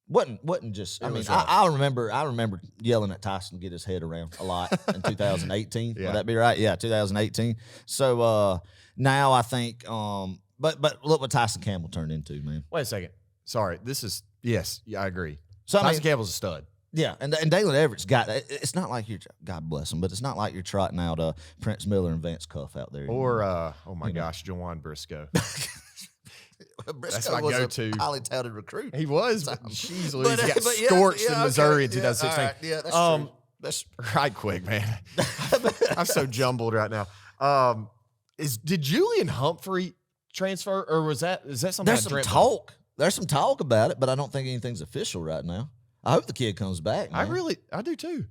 Wasn't just. I remember yelling at Tyson to get his head around a lot in 2018. Would that be right? Yeah, 2018. So now I think, but look what Tyson Campbell turned into, man. Wait a second. Sorry, I agree. So Tyson Campbell's a stud. Yeah, and Dalen Everett's got. It's not like you're, God bless him, but it's not like you're trotting out Prince Miller and Vance Cuff out there. Or gosh, Jawan Briscoe. Briscoe That's my go-to. A highly touted recruit. He was, but jeez Louise, he got scorched in Missouri in 2016. Right. Yeah, that's true. That's right quick, man. I'm so jumbled right now. Did Julian Humphrey transfer, or is that something? There's some talk. There's some talk about it, but I don't think anything's official right now. I hope the kid comes back, man. I do too.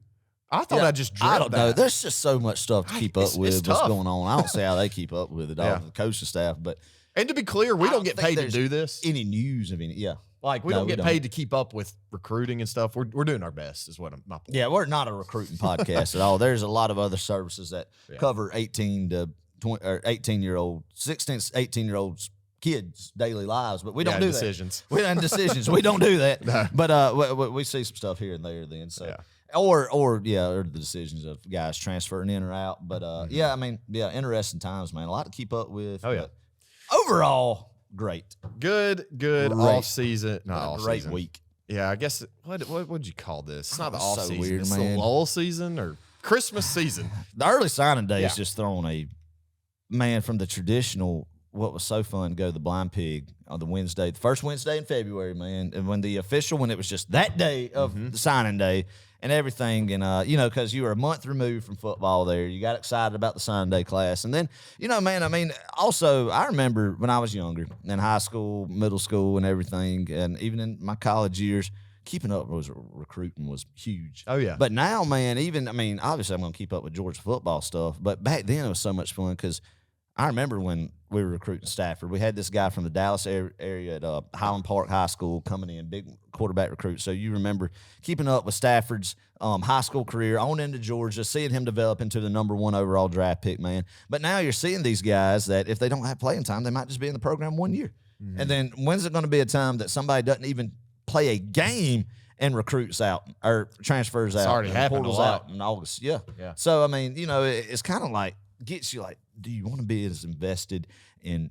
I thought I just dreamt I don't know. that. There's just so much stuff to keep up with what's tough. going on. I don't see how they keep up with it, all the coaching staff, but. And to be clear, we don't get paid to do this. Any news of any, Like, we don't get paid to keep up with recruiting and stuff. We're doing our best, is what my point. Yeah, we're not a recruiting podcast at all. There's a lot of other services that cover 18 to 20 or 18-year-old, 16, 18-year-olds kids' daily lives, but we don't do decisions. That. We don't decisions. We don't do that. No. But we see some stuff here and there then. So. Or the decisions of guys transferring in or out. But interesting times, man. A lot to keep up with. Oh yeah. Overall, great. Good off season. Not off great season. Week. Yeah, I guess what would you call this? It's not the off season. Weird, it's man. the lull season or Christmas season. The early signing day is just throwing from the traditional. What was so fun to go to the Blind Pig on the first Wednesday in February, man. And when it was just that day of the signing day and everything. And, because you were a month removed from football there, you got excited about the signing day class. And then, also I remember when I was younger in high school, middle school and everything, and even in my college years, keeping up with recruiting was huge. Oh, yeah. But now, man, obviously I'm going to keep up with Georgia football stuff. But back then it was so much fun because I remember when we were recruiting Stafford. We had this guy from the Dallas area at Highland Park High School coming in, big quarterback recruit. So you remember keeping up with Stafford's high school career on into Georgia, seeing him develop into the number 1 overall draft pick, man. But now you're seeing these guys that if they don't have playing time, they might just be in the program 1 year. Mm-hmm. And then when's it going to be a time that somebody doesn't even play a game and recruits out or transfers out? It's already happened a lot. Out in August. Yeah. So, I mean, it's kind of like, gets you like, do you want to be as invested in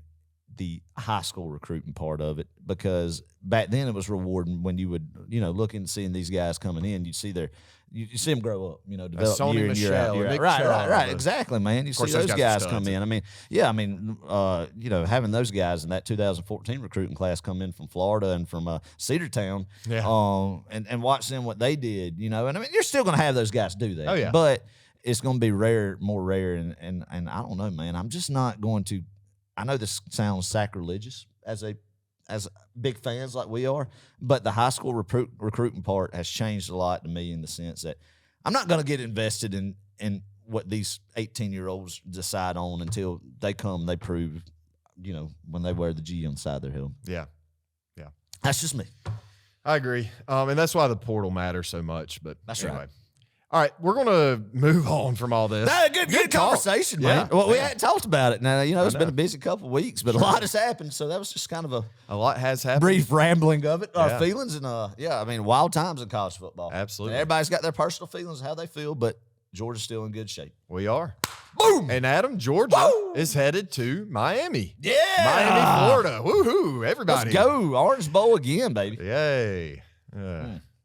the high school recruiting part of it? Because back then it was rewarding when you would, look and seeing these guys coming in, you see them grow up, develop Sony year in, year out. Michelle, Right. Exactly, man. You see those guys come in. I mean, having those guys in that 2014 recruiting class come in from Florida and from Cedartown, and watch them what they did, and I mean, you're still going to have those guys do that. Oh, yeah. But it's going to be more rare, and I don't know, man. I'm just not going to. I know this sounds sacrilegious as big fans like we are, but the high school recruiting part has changed a lot to me in the sense that I'm not going to get invested in what these 18-year-olds decide on until they prove, when they wear the G on the side of their helmet. Yeah. That's just me. I agree, and that's why the portal matters so much. But that's anyway. right. All right, we're going to move on from all this. Good conversation, man. Well, we hadn't talked about it. Now, it's been a busy couple of weeks, but a lot has happened. So that was just kind of a lot has happened. Brief rambling of it, our feelings, and I mean, wild times in college football. Absolutely. And everybody's got their personal feelings, how they feel, but Georgia's still in good shape. We are. Boom! And Adam, Georgia is headed to Miami. Yeah! Miami, Florida. Woohoo! Everybody. Let's go. Orange Bowl again, baby. Yay.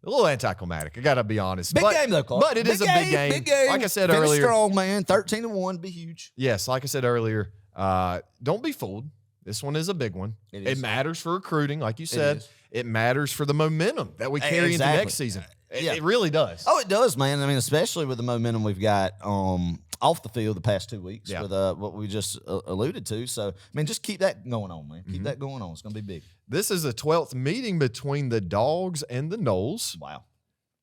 A little anticlimactic, I got to be honest. Big game, though, Clark. But it is a big game. Big game. Like I said Finish earlier. strong, man. 13-1, be huge. Yes, like I said earlier, don't be fooled. This one is a big one. It matters for recruiting, like you said. It matters for the momentum that we carry into next season. It really does. Oh, it does, man. I mean, especially with the momentum we've got off the field the past 2 weeks with what we just alluded to. So, I mean, just keep that going on, man. Keep that going on. It's going to be big. This is the 12th meeting between the Dawgs and the Noles. Wow.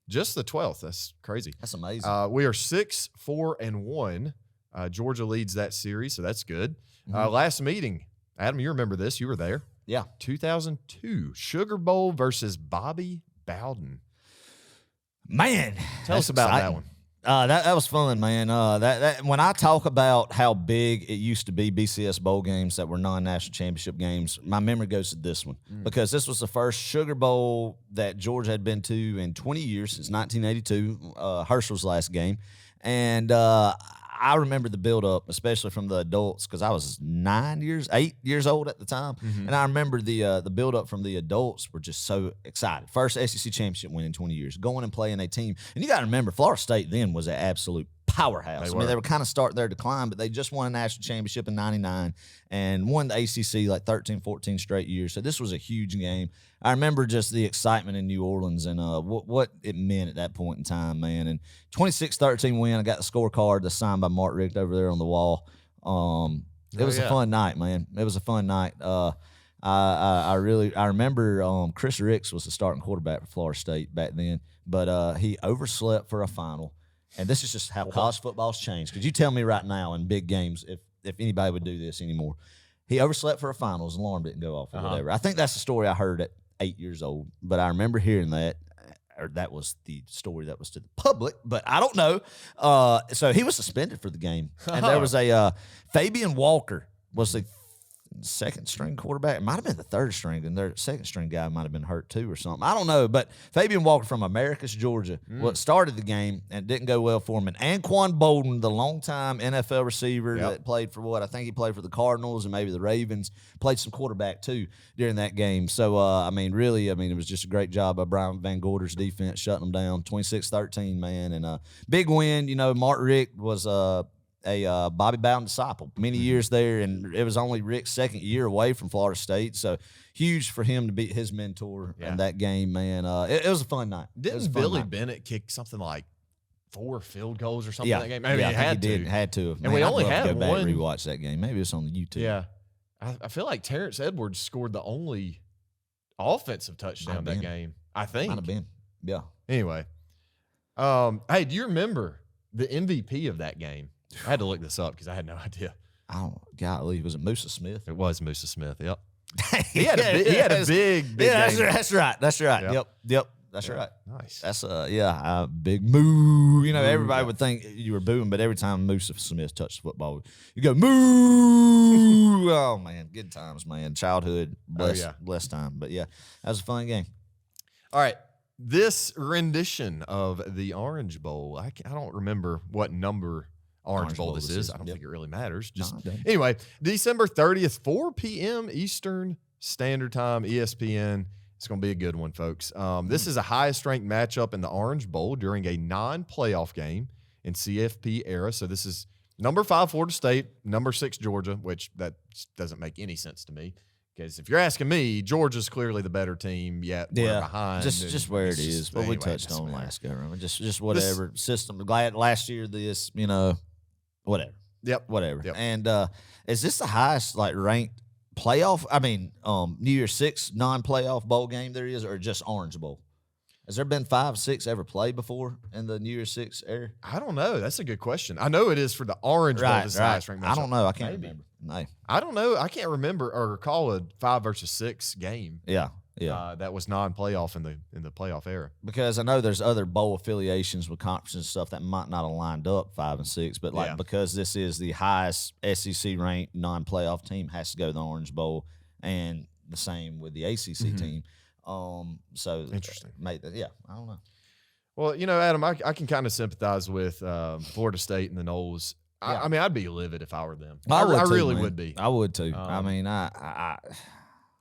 Just the 12th. That's crazy. That's amazing. We are 6-4-1. Georgia leads that series, so that's good. Last meeting, Adam, you remember this. You were there. Yeah. 2002, Sugar Bowl versus Bobby Bowden. Man. Tell us about that one. That was fun, man. That when I talk about how big it used to be, BCS bowl games that were non-national championship games, my memory goes to this one because this was the first Sugar Bowl that Georgia had been to in 20 years, since 1982, Herschel's last game. And I remember the build-up, especially from the adults, because I was 8 years old at the time. And I remember the build-up from the adults were just so excited. First SEC championship win in 20 years, going and playing a team. And you got to remember, Florida State then was an absolute powerhouse. I mean, they were kind of starting their decline, but they just won a national championship in 99 and won the ACC like 13, 14 straight years. So this was a huge game. I remember just the excitement in New Orleans and what it meant at that point in time, man. And 26-13 win. I got the scorecard that's signed by Mark Richt over there on the wall. It was a fun night, man. It was a fun night. I remember Chris Ricks was the starting quarterback for Florida State back then, but he overslept for a final. And this is just how college football's changed. Could you tell me right now in big games if anybody would do this anymore? He overslept for a final. His alarm didn't go off or whatever. I think that's the story I heard at 8 years old. But I remember hearing that, or that was the story that was to the public. But I don't know. So he was suspended for the game. And there was a Fabian Walker was the second string quarterback. It might have been the third string, and their second string guy might have been hurt too or something. I don't know, but Fabian Walker from Americus, Georgia, started the game and it didn't go well for him. And Anquan Bolden, the longtime NFL receiver that played for I think he played for the Cardinals and maybe the Ravens, played some quarterback too during that game. So, it was just a great job by Brian Van Gorder's defense shutting them down, 26-13, man. And big win. Mark Richt was a Bobby Bowden disciple, many years there, and it was only Rick's second year away from Florida State, so huge for him to be his mentor in that game, man. It was a fun night. Didn't Billy Bennett kick something like 4 field goals or something in that game? Maybe he had to. Man, and we only had go back one. And rewatch that game. Maybe it's on the YouTube. Yeah. I feel like Terrence Edwards scored the only offensive touchdown that game, I think. Might have been. Yeah. Anyway. Hey, do you remember the MVP of that game? I had to look this up because I had no idea. golly, was it Musa Smith? It was Musa Smith. Yep. He had a big game. That's right. Yep. That's right. Nice. That's a big moo. You know, everybody would think you were booing, but every time Musa Smith touched the football, you go moo. Oh man, good times, man. Childhood, blessed time. But yeah, that was a fun game. All right, this rendition of the Orange Bowl, I don't remember what number Orange Bowl this is. I don't think it really matters. Just anyway, December 30th, 4 p.m. Eastern Standard Time, ESPN. It's going to be a good one, folks. This is a highest-ranked matchup in the Orange Bowl during a non-playoff game in CFP era. So this is number 5 Florida State, number 6 Georgia, which that doesn't make any sense to me. Because if you're asking me, Georgia's clearly the better team. Yet we're behind. Just where it is. What we touched on last go around. Just whatever system. Glad last year this, whatever. Yep. Whatever. Yep. And is this the highest ranked playoff? I mean, New Year's Six non-playoff bowl game there is, or just Orange Bowl? Has there been 5, 6 ever played before in the New Year's Six era? I don't know. That's a good question. I know it is for the Orange Bowl. This highest ranked matchup. I don't know. I can't remember. No. I don't know. I can't remember or recall a 5 versus 6 game. Yeah. That was non-playoff in the playoff era. Because I know there's other bowl affiliations with conferences and stuff that might not have lined up 5 and 6, but because this is the highest SEC ranked non-playoff team, has to go to the Orange Bowl, and the same with the ACC team. So interesting. I don't know. Well, Adam, I can kind of sympathize with Florida State and the Noles. Yeah. I mean, I'd be livid if I were them. I really would be. I would too.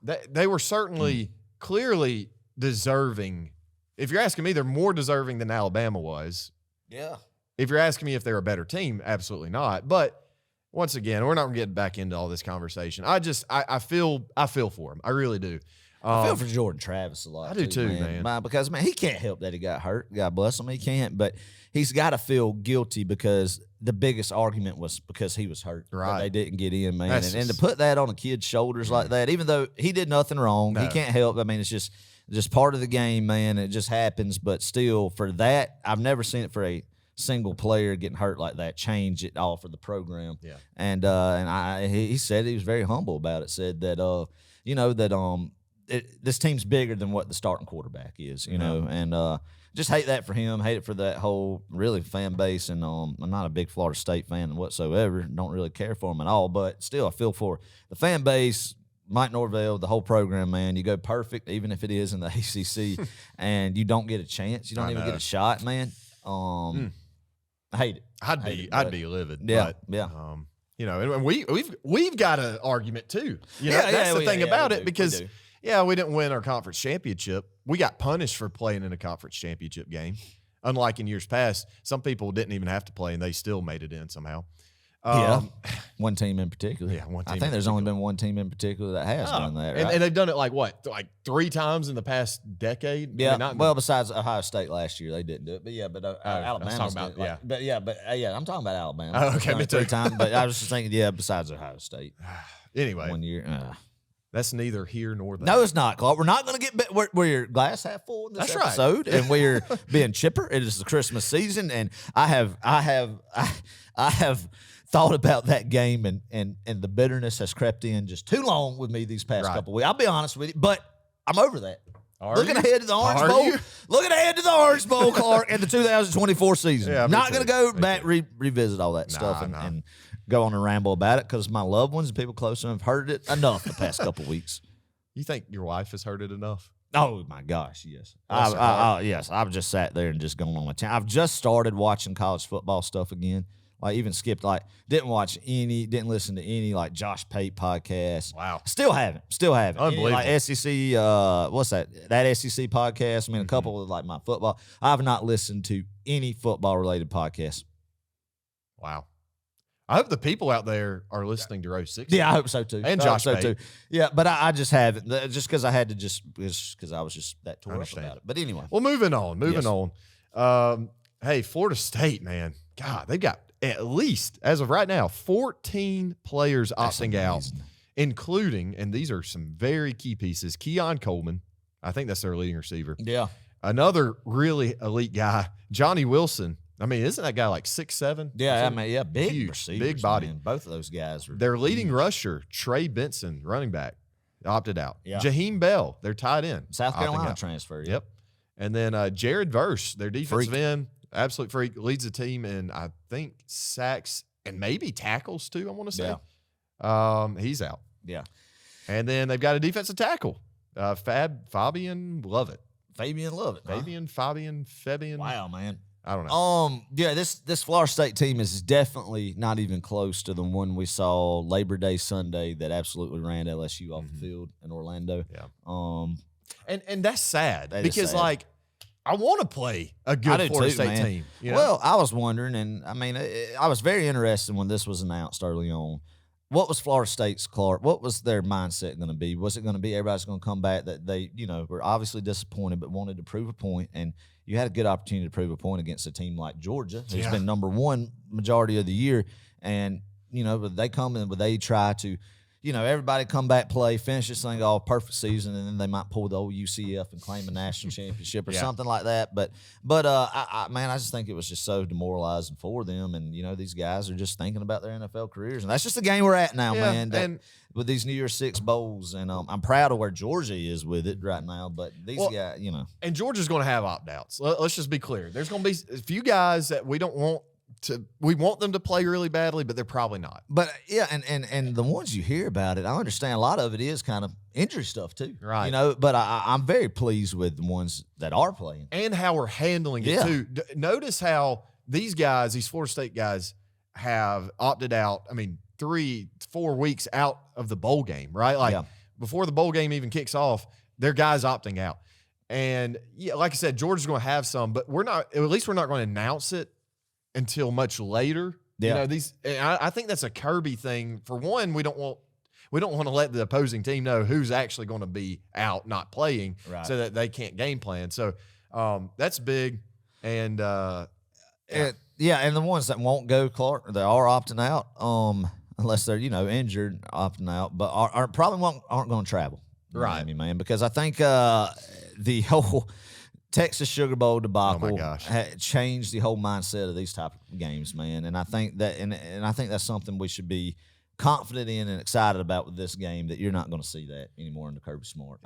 They were certainly clearly deserving. If you're asking me, they're more deserving than Alabama was. Yeah. If you're asking me if they're a better team, absolutely not. But once again, we're not going to get back into all this conversation. I feel for him. I really do. I feel for Jordan Travis a lot. I do too, man. Because he can't help that he got hurt. God bless him, he can't. But he's got to feel guilty because the biggest argument was because he was hurt. Right. They didn't get in, man. And to put that on a kid's shoulders like that, even though he did nothing wrong, he can't help. I mean, it's just part of the game, man. It just happens. But still, for that, I've never seen it for a single player getting hurt like that change it all for the program. Yeah. And he said he was very humble about it. Said that this team's bigger than what the starting quarterback is, and just hate that for him. Hate it for that whole really fan base. And I'm not a big Florida State fan whatsoever. Don't really care for them at all. But still, I feel for the fan base, Mike Norvell, the whole program, man. You go perfect, even if it is in the ACC, and you don't get a chance. You don't even get a shot, man. I hate it. I'd be livid. Yeah, but, and we've got an argument too. That's the thing about it because. Yeah, we didn't win our conference championship. We got punished for playing in a conference championship game. Unlike in years past, some people didn't even have to play, and they still made it in somehow. One team in particular. Yeah, one team. I think there's only been one team in particular that has done that. Right? And they've done it like 3 times in the past decade? Yeah, besides Ohio State last year, they didn't do it. But Alabama's did it. I'm talking about Alabama. Oh, okay, me too. 3 times, but I was just thinking, besides Ohio State. Anyway. 1 year. That's neither here nor there. No, it's not, Clark. We're not going to get we're glass half full in this episode, and we're being chipper. It is the Christmas season, and I have thought about that game, and the bitterness has crept in just too long with me these past couple weeks. I'll be honest with you, but I'm over that. Looking ahead to the Orange Bowl. Looking ahead to the Orange Bowl, Clark, in the 2024 season. Yeah, not going to go back revisit all that stuff and go on and ramble about it because my loved ones and people close to them have heard it enough the past couple weeks. You think your wife has heard it enough? Oh my gosh, yes. Yes, I've just sat there and just gone on my time. I've just started watching college football stuff again. Even skipped, didn't listen to any, Josh Pate podcast. Wow. Still haven't. Unbelievable. SEC, what's that? That SEC podcast. I mean, a couple of, my football. I've not listened to any football-related podcast. Wow. I hope the people out there are listening to Row 6. Yeah, I hope so, too. And Josh Pate. Too. Yeah, but I just haven't. Just because I had to because I was just that tore up about it. But anyway. Well, moving on. Hey, Florida State, man. God, they've got at least, as of right now, 14 players opting out, including, and these are some very key pieces, Keon Coleman. I think that's their leading receiver. Yeah. Another really elite guy, Johnny Wilson, I mean, isn't that guy like 6'7"? Yeah, I mean, big Huge, receivers, big body. Man. Both of those guys are their leading huge. rusher, Trey Benson, running back, opted out. Yeah. Jaheim Bell, their tight end, South opting Carolina out. transfer. Yep. And then Jared Verse, their defensive end, absolute freak, leads the team in, I think, sacks and maybe tackles too, I want to say. Yeah. He's out. Yeah. And then they've got a defensive tackle, Fabian Lovett. Fabian Lovett. Fabian. Wow, man. I don't know. Yeah, this Florida State team is definitely not even close to the one we saw Labor Day Sunday that absolutely ran LSU off the field in Orlando. Yeah. And that's sad because sad. like I want to play a good Florida State team. You know? Well, I was wondering, and I mean, I was very interested when this was announced early on. What was Florida State's Clark? What was their mindset going to be? Was it going to be everybody's going to come back that they, were obviously disappointed but wanted to prove a point, and you had a good opportunity to prove a point against a team like Georgia, who's been number one majority of the year, and they come in, but they try to, everybody come back, play, finish this thing off, perfect season, and then they might pull the old UCF and claim a national championship or something like that. But I just think it was just so demoralizing for them, and these guys are just thinking about their NFL careers, and that's just the game we're at now, man. And with these New Year's Six bowls, and I'm proud of where Georgia is with it right now. But these guys, and Georgia's going to have opt-outs. Let's just be clear. There's going to be a few guys that we don't want. We want them to play really badly, but they're probably not. But yeah, and the ones you hear about it, I understand a lot of it is kind of injury stuff too, right? But I'm very pleased with the ones that are playing and how we're handling it too. Notice how these guys, these Florida State guys, have opted out. I mean, 3-4 weeks out of the bowl game, right? Like before the bowl game even kicks off, their guys opting out. And like I said, Georgia's going to have some, but we're not. At least we're not going to announce it until much later. Yeah. I think that's a Kirby thing. For one, we don't want to let the opposing team know who's actually going to be out, not playing, so that they can't game plan. So that's big. And and the ones that won't go, Clark, they are opting out, unless they're injured, opting out, but are probably aren't going to travel. Right, man, because I think the whole Texas Sugar Bowl debacle changed the whole mindset of these type of games, man. And I think that, and I think that's something we should be confident in and excited about with this game, that you're not going to see that anymore in the Kirby Smart.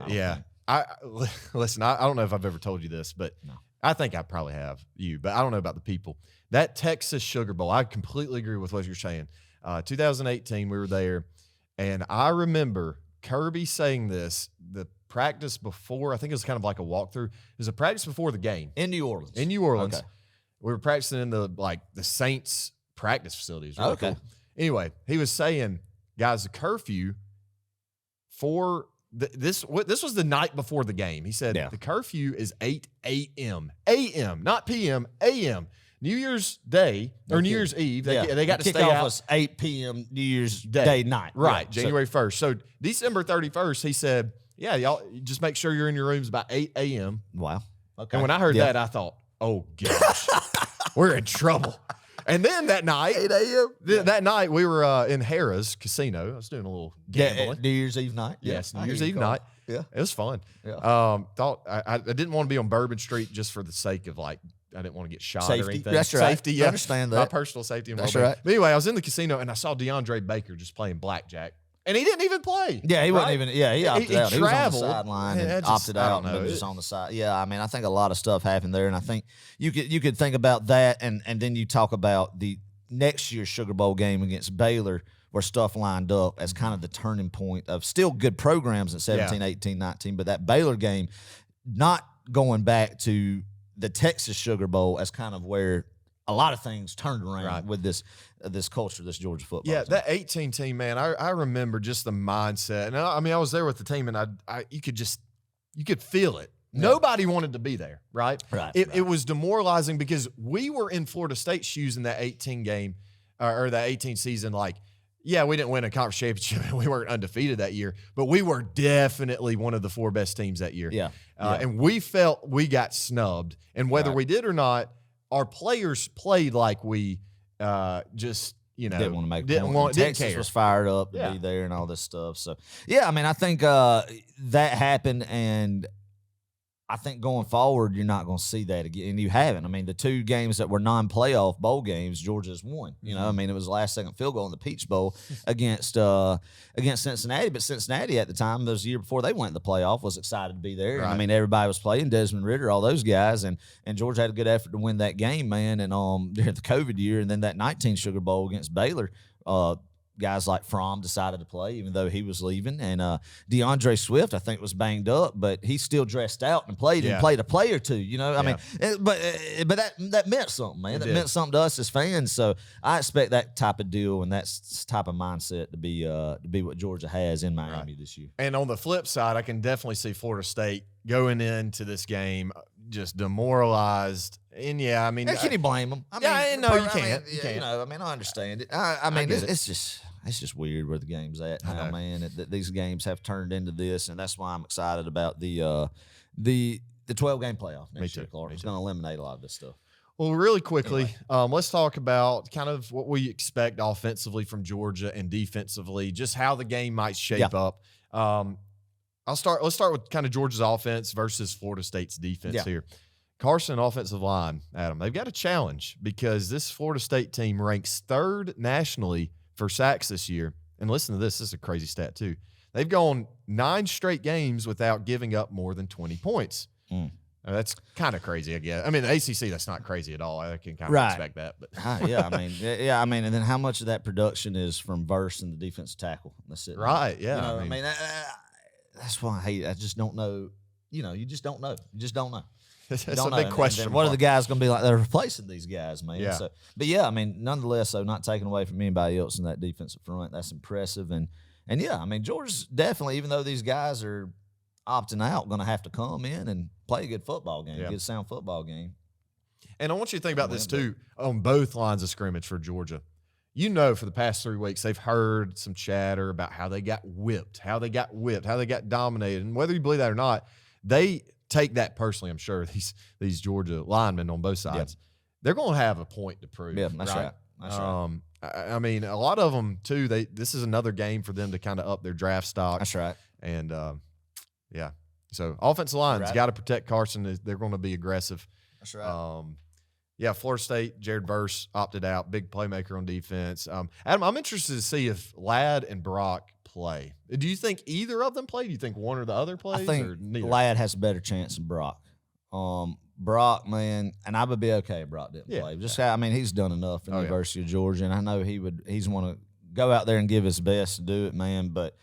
Listen, I don't know if I've ever told you this, but I think I probably have but I don't know about the people. That Texas Sugar Bowl, I completely agree with what you're saying. 2018, we were there, and I remember Kirby saying this, the practice before, I think it was kind of like a walkthrough. It was a practice before the game. In New Orleans. Okay. We were practicing in the Saints practice facilities. Really cool. Anyway, he was saying, guys, the curfew for this was the night before the game. He said the curfew is 8 a.m. A.m., not p.m., a.m. New Year's Day or New Year's Eve, they got to stay out. Kickoff was 8 p.m. New Year's Day night. Right, January 1st. So December 31st, he said, y'all just make sure you're in your rooms by 8 a.m. Wow. Okay. And when I heard that, I thought, oh, gosh, we're in trouble. And then that night, 8 a.m. That night, we were in Harrah's Casino. I was doing a little gambling. New Year's Eve night. Yes, New Year's Eve night. Yeah. It was fun. Yeah. Thought I didn't want to be on Bourbon Street just for the sake of I didn't want to get shot or anything. That's right. Safety, yeah. I understand that. My personal safety and That's well-being. right. But anyway, I was in the casino and I saw DeAndre Baker just playing blackjack. And he didn't even play. Yeah, he wasn't even. Yeah, he opted out. He was on the sideline and opted out, and just on the side. Yeah, I mean, I think a lot of stuff happened there, and I think you could think about that, and then you talk about the next year's Sugar Bowl game against Baylor, where stuff lined up as kind of the turning point of still good programs in 17, 18, 19, but that Baylor game, not going back to the Texas Sugar Bowl as kind of where a lot of things turned around with this culture, this Georgia football. Yeah, team. that 18 team, man, I remember just the mindset. And I mean, I was there with the team, and you could feel it. Yeah. Nobody wanted to be there, right? It was demoralizing because we were in Florida State's shoes in that 18 game or that 18 season. Like, yeah, we didn't win a conference championship and we weren't undefeated that year, but we were definitely one of the 4 best teams that year. Yeah. And we felt we got snubbed. And whether we did or not, our players played like we just, didn't want to make didn't Texas care. Was fired up to be there and all this stuff. So, yeah, I mean, I think that happened, and I think going forward, you're not going to see that again. And you haven't. I mean, the 2 games that were non-playoff bowl games, Georgia's won. You know, I mean, it was the last-second field goal in the Peach Bowl against Cincinnati. But Cincinnati at the time, those year before they went to the playoff, was excited to be there. Right. And, I mean, everybody was playing, Desmond Ridder, all those guys. And Georgia had a good effort to win that game, man. And during the COVID year, and then that 19 Sugar Bowl against Baylor, guys like Fromm decided to play, even though he was leaving. And DeAndre Swift, I think, was banged up, but he still dressed out and played and played a play or two. You know, I mean, but that meant something, man. That meant something to us as fans. So I expect that type of deal and that type of mindset to be what Georgia has in Miami this year. And on the flip side, I can definitely see Florida State going into this game just demoralized. And I mean, can you blame them? I mean, no, you can't. You can't. You know, I mean, I understand it. I mean, it's just weird where the game's at now, man. These games have turned into this, and that's why I'm excited about the 12-game playoff next year, Clark. It's going to eliminate a lot of this stuff. Well, really quickly, let's talk about kind of what we expect offensively from Georgia and defensively, just how the game might shape up. Let's start with kind of Georgia's offense versus Florida State's defense here. Carson offensive line, Adam, they've got a challenge because this Florida State team ranks 3rd nationally for sacks this year. And listen to this. This is a crazy stat too. They've gone 9 straight games without giving up more than 20 points. That's kind of crazy, I guess. I mean, the ACC, that's not crazy at all. I can kind of expect that. But I mean, and then how much of that production is from Verse and the defensive tackle? That's it. Right, yeah. You know, I mean that's why I hate it. I just don't know. You know, you just don't know. You just don't know. That's a big question. And what are the guys going to be like? They're replacing these guys, man. Yeah. So, but I mean, nonetheless, though, not taking away from anybody else in that defensive front. That's impressive. And I mean, Georgia's definitely, even though these guys are opting out, going to have to come in and play a good football game, good sound football game. And I want you to think about this too on both lines of scrimmage for Georgia. You know, for the past 3 weeks, they've heard some chatter about how they got whipped, how they got dominated. And whether you believe that or not, they take that personally, I'm sure, these Georgia linemen on both sides. They're going to have a point to prove. Yeah, that's right. That's right. I mean, a lot of them, too, this is another game for them to kind of up their draft stock. That's right. And, so offensive line's got to protect Carson. They're going to be aggressive. That's right. Florida State, Jared Verse opted out, big playmaker on defense. Adam, I'm interested to see if Ladd and Brock play. Do you think either of them play? Do you think one or the other plays? I think Ladd has a better chance than Brock. Brock, man, and I would be okay if Brock didn't play. I mean, he's done enough in the University of Georgia, and I know he's want to go out there and give his best to do it, man. But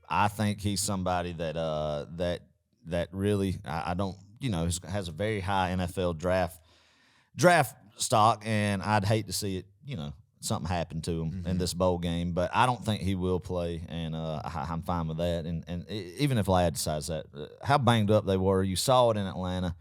I think he's somebody that really I don't has a very high NFL draft stock, and I'd hate to see it something happen to him in this bowl game, but I don't think he will play, and I'm fine with that. And even if Ladd decides that, how banged up they were, you saw it in Atlanta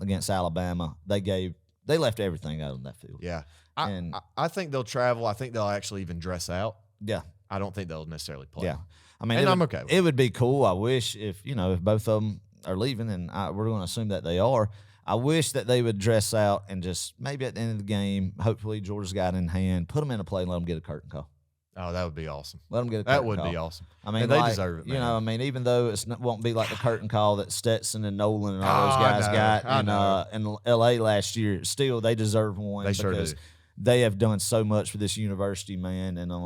against Alabama. They left everything out on that field. Yeah, I think they'll travel. I think they'll actually even dress out. Yeah, I don't think they'll necessarily play. Yeah, I mean, I'm okay with it. It would be cool. I wish if both of them are leaving, and we're going to assume that they are. I wish that they would dress out and just maybe at the end of the game, hopefully Georgia's got it in hand, put them in a play and let them get a curtain call. Oh, that would be awesome. Let them get a curtain call. That would be awesome. I mean, they deserve it, man. I mean, even though it won't be like the curtain call that Stetson and Nolan and all those guys got in L.A. last year, still they deserve one because they have done so much for this university, man. And, I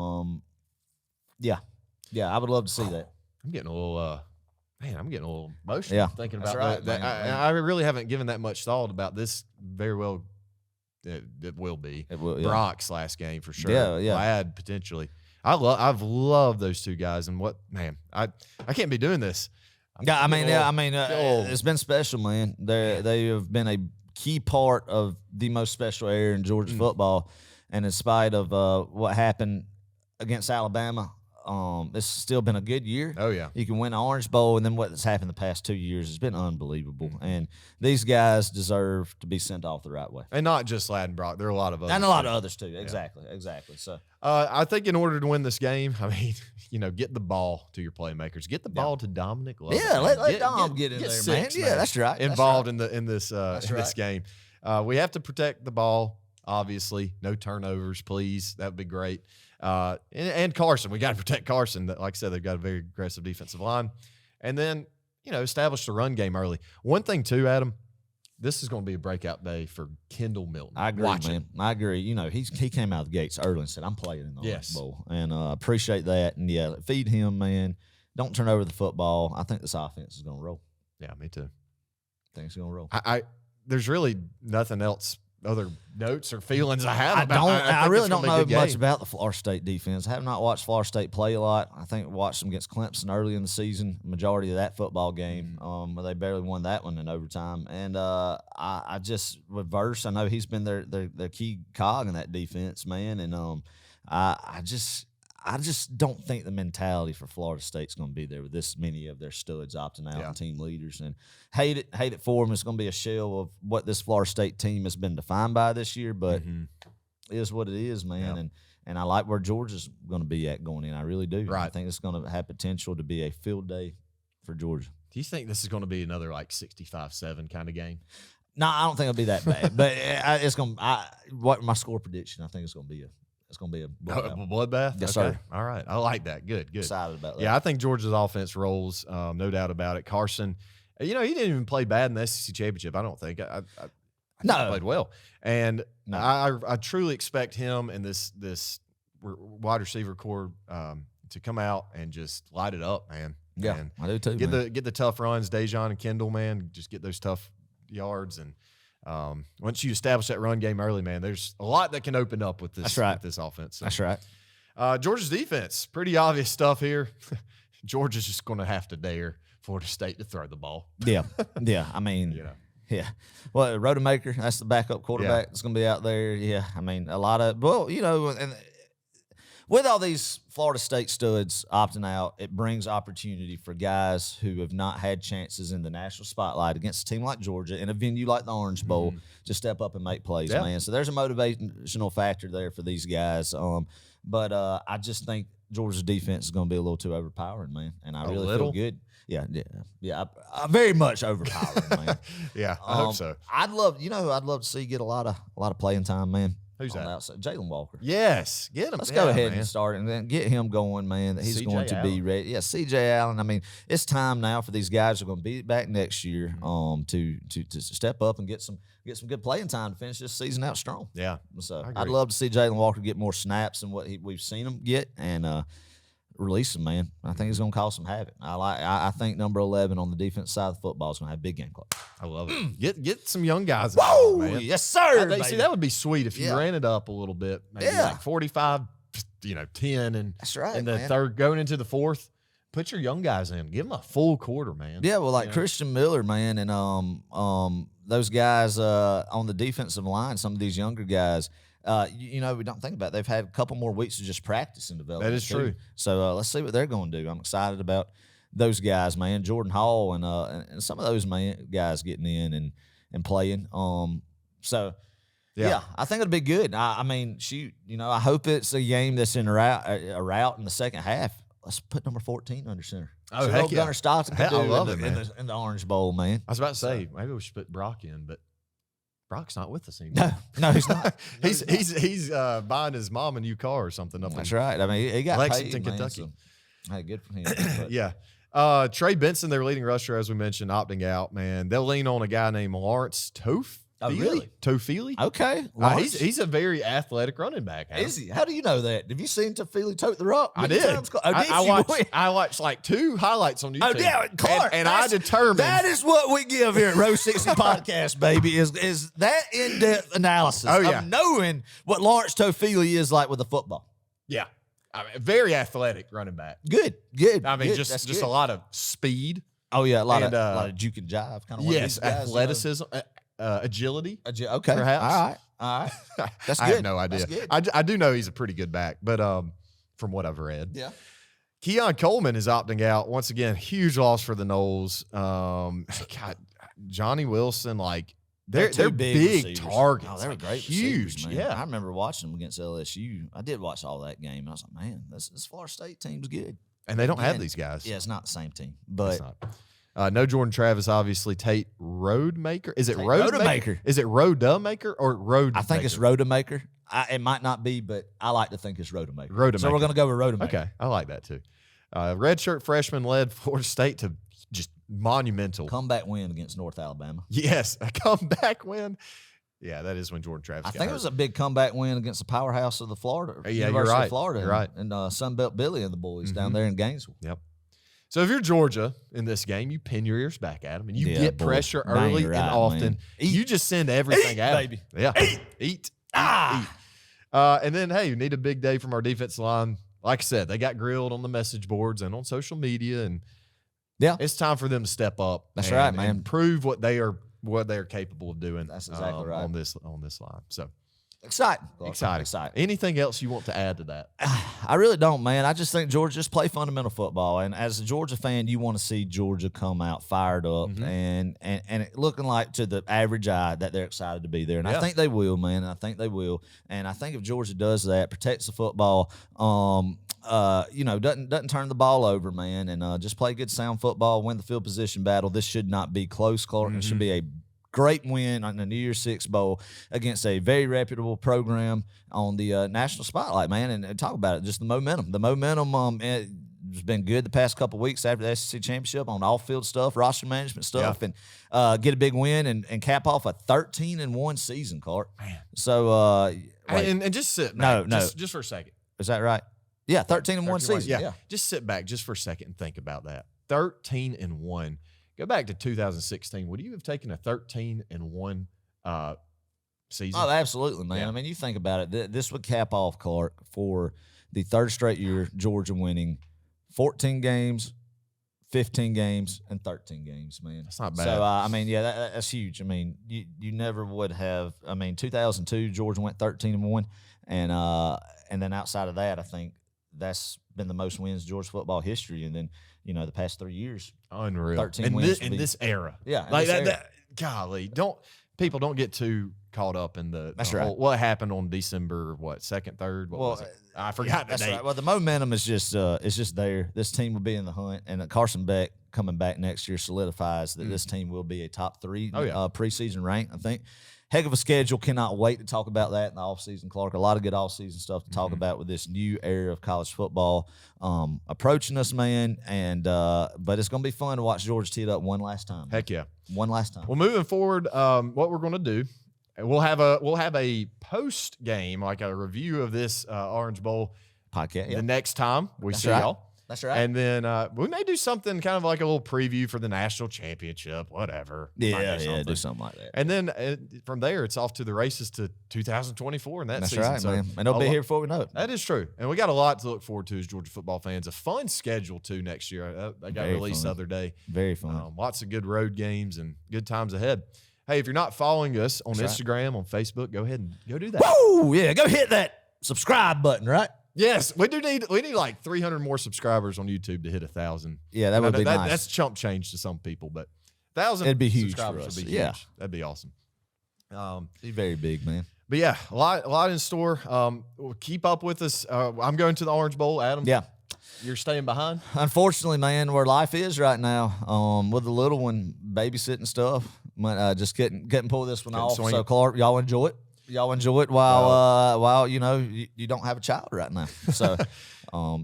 would love to see that. I'm getting a little emotional thinking about that. I really haven't given that much thought about this. Very well, it will be. It will, Brock's last game for sure. Yeah. Ladd potentially. I've loved those two guys, and I can't be doing this. It's been special, man. They have been a key part of the most special era in Georgia football, and in spite of what happened against Alabama. It's still been a good year. Oh, yeah. You can win an Orange Bowl, and then what's happened the past 2 years has been unbelievable. And these guys deserve to be sent off the right way. And not just Ladd and Brock. There are a lot of others. And a lot of others, too. Exactly. So, I think in order to win this game, get the ball to your playmakers. Get the ball to Dominic Love. Yeah, let Dom get in there, man. Yeah, that's right. Involved in this game. We have to protect the ball, obviously. No turnovers, please. That would be great. And Carson, we got to protect Carson. Like I said, they've got a very aggressive defensive line. And then established a run game early. One thing too, Adam, this is going to be a breakout day for Kendall Milton. I agree, man. I agree. He came out of the gates early and said, "I'm playing in the Orange Bowl," and appreciate that. And feed him, man. Don't turn over the football. I think this offense is going to roll. Yeah, me too. I think it's going to roll. There's really nothing else, other notes or feelings I have. I really don't know much about the Florida State defense. I have not watched Florida State play a lot. I think I watched them against Clemson early in the season, majority of that football game. But they barely won that one in overtime. And I just, with Verse, I know he's been their key cog in that defense, man. And I just don't think the mentality for Florida State's going to be there with this many of their studs opting out and team leaders. And hate it for them. It's going to be a shell of what this Florida State team has been defined by this year, but it is what it is, man. Yeah. And I like where Georgia's going to be at going in. I really do. Right. I think it's going to have potential to be a field day for Georgia. Do you think this is going to be another 65-7 kind of game? No, I don't think it'll be that bad. But it's going to what my score prediction, I think it's going to be a bloodbath. Yes, okay. sir. All right. I like that. Good. Excited about that. Yeah, I think Georgia's offense rolls. No doubt about it. Carson, he didn't even play bad in the SEC championship. I don't think. I he played well, and I truly expect him and this wide receiver core to come out and just light it up, man. Yeah, and I do too. Get the tough runs, Dejon and Kendall, man. Just get those tough yards, and once you establish that run game early, man, there's a lot that can open up with this. That's right. With this offense. So, That's right. Georgia's defense, pretty obvious stuff here. Georgia's just going to have to dare Florida State to throw the ball. Yeah. I mean, yeah. Well, Rodemaker, that's the backup quarterback that's going to be out there. Yeah, I mean, a lot of and with all these Florida State studs opting out, it brings opportunity for guys who have not had chances in the national spotlight against a team like Georgia in a venue like the Orange Bowl to step up and make plays, man. So there's a motivational factor there for these guys. But I just think Georgia's defense is going to be a little too overpowering, man. And I really feel good. Yeah. I very much overpowering, man. Yeah, I hope so. I'd love to see you get a lot of playing time, man. Who's that? Jalen Walker. Yes, get him. Let's go ahead and start it and then get him going, man. That he's going to be ready. Yeah, C.J. Allen. I mean, it's time now for these guys who are going to be back next year to step up and get some good playing time to finish this season out strong. Yeah. So I'd love to see Jalen Walker get more snaps than what we've seen him get and release him, man. I think he's going to cause some havoc. I think number 11 on the defense side of the football is going to have a big game club. I love it. Get some young guys. Whoa, man. Yes, sir. See, that would be sweet if you ran it up a little bit. Maybe like 45, 10, and that's right. And the third going into the fourth, put your young guys in. Give them a full quarter, man. Yeah, well, like Christian Miller, man, and those guys on the defensive line, some of these younger guys. We don't think about it. They've had a couple more weeks to just practice and develop. That is true. So let's see what they're going to do. I'm excited about those guys, man. Jordan Hall and some of those guys getting in and playing. So I think it'll be good. I mean, shoot, I hope it's a game that's in a route in the second half. Let's put number 14 under center. Oh, so heck yeah. Gunnar Stockton I love it, man. In the Orange Bowl, man. I was about to say, maybe we should put Brock in, but Brock's not with us anymore. No, he's not. he's buying his mom a new car or something up That's right. I mean, he got Lexington, paid, Kentucky. Man, so, hey, good for him. Yeah. Trey Benson, their leading rusher, as we mentioned, opting out, man. They'll lean on a guy named Lawrence Toth. Oh, really? Tofili? Okay. He's a very athletic running back. Is he? How do you know that? Have you seen Tofili tote the rock? I did. I watched like 2 highlights on YouTube. Oh, yeah, Clark. And I determined. That is what we give here at Row 60 Podcast, baby, is that in-depth analysis of knowing what Lawrence Tofili is like with the football. Yeah. I mean, very athletic running back. Good. I mean, just a lot of speed. Oh, yeah, a lot of juke and jive. Kind of yes, athleticism. Agility. Okay. Perhaps. All right. That's good. I have no idea. I do know he's a pretty good back, but from what I've read. Yeah. Keon Coleman is opting out. Once again, huge loss for the Noles. God, Johnny Wilson, like they're big targets. Oh, they're great. Huge. Man. Yeah. I remember watching them against LSU. I did watch all that game, and I was like, man, this Florida State team's good. And they don't have these guys. Yeah, it's not the same team. But no Jordan Travis, obviously. Tate Rodemaker. Is it Rodemaker? Is it Rodemaker or Road? I think it's Rodemaker. It might not be, but I like to think it's Rodemaker. Rodemaker. So we're going to go with Rodemaker. Okay, I like that too. Redshirt freshman led Florida State to just monumental. Comeback win against North Alabama. Yes, a comeback win. Yeah, that is when Jordan Travis got think hurt. it was a big comeback win against the powerhouse of the Florida. Yeah, University you're right. Of Florida. You're right. And Sunbelt Billy and the boys down there in Gainesville. Yep. So if you're Georgia in this game, you pin your ears back at them, and you Yeah, get boy. pressure Dang early right, and often. man. You just send everything at 'em. baby. Yeah. Eat. And then, hey, you need a big day from our defensive line. Like I said, they got grilled on the message boards and on social media, and it's time for them to step up. That's right, man. And prove what they are capable of doing. That's exactly right on this line. So exciting. Anything else you want to add to that? I really don't, man. I just think Georgia just play fundamental football, and as a Georgia fan, you want to see Georgia come out fired up and it looking like to the average eye that they're excited to be there, and I think they will, man. I think they will, and I think if Georgia does that, protects the football, doesn't turn the ball over, man, and just play good sound football, win the field position battle. This should not be close, Clark. It should be a great win on the New Year's Six Bowl against a very reputable program on the national spotlight, man. And talk about it, just the momentum. The momentum has been good the past couple of weeks after the SEC championship on off-field stuff, roster management stuff, and get a big win and cap off a 13-1 season, Clark. Man. So, and just sit back. No. Just for a second. Is that right? Yeah, 13-1 season. Yeah. Just sit back just for a second and think about that. 13-1. Go back to 2016. Would you have taken a 13-1 season? Oh, absolutely, man. Yeah. I mean, you think about it. This would cap off, Clark, for the third straight year Georgia winning 14 games, 15 games, and 13 games, man. That's not bad. So, that's huge. I mean, you never would have. I mean, 2002, Georgia went 13-1, and then outside of that, I think that's been the most wins in Georgia football history. And then, the past 3 years, unreal. 13 wins in this era. Yeah, like that. Golly, people don't get too caught up in the right. What happened on December 2nd, 3rd? What was it? I forgot the date. Right. Well, the momentum is just there. This team will be in the hunt, and Carson Beck coming back next year solidifies that this team will be a top 3 preseason rank, I think. Heck of a schedule. Cannot wait to talk about that in the offseason, Clark. A lot of good offseason stuff to talk about with this new era of college football approaching us, man. And but it's going to be fun to watch Georgia tee it up one last time. Heck yeah. One last time. Well, moving forward, what we're going to do, we'll have a post game, like a review of this Orange Bowl podcast the next time we see y'all. That's right. And then we may do something kind of like a little preview for the national championship, whatever. Yeah, do something like that. And then from there, it's off to the races to 2024 and that's season. Right, so man. And they'll be here before we know it. That is true. And we got a lot to look forward to as Georgia football fans. A fun schedule, too, next year. I got released the other day. Very fun. Lots of good road games and good times ahead. Hey, if you're not following us on Instagram, on Facebook, go ahead and go do that. Woo! Yeah, go hit that subscribe button, right? Yes, we need like 300 more subscribers on YouTube to hit 1,000. Yeah, that would be nice. That's chump change to some people, but 1,000 it'd be huge subscribers for us. would be huge. That'd be awesome. Be very big, man. But yeah, a lot in store. Keep up with us. I'm going to the Orange Bowl, Adam. Yeah. You're staying behind? Unfortunately, man, where life is right now, with the little one babysitting stuff, just getting pulled this one off. So, Clark, y'all enjoy it. Y'all enjoy it while you don't have a child right now. So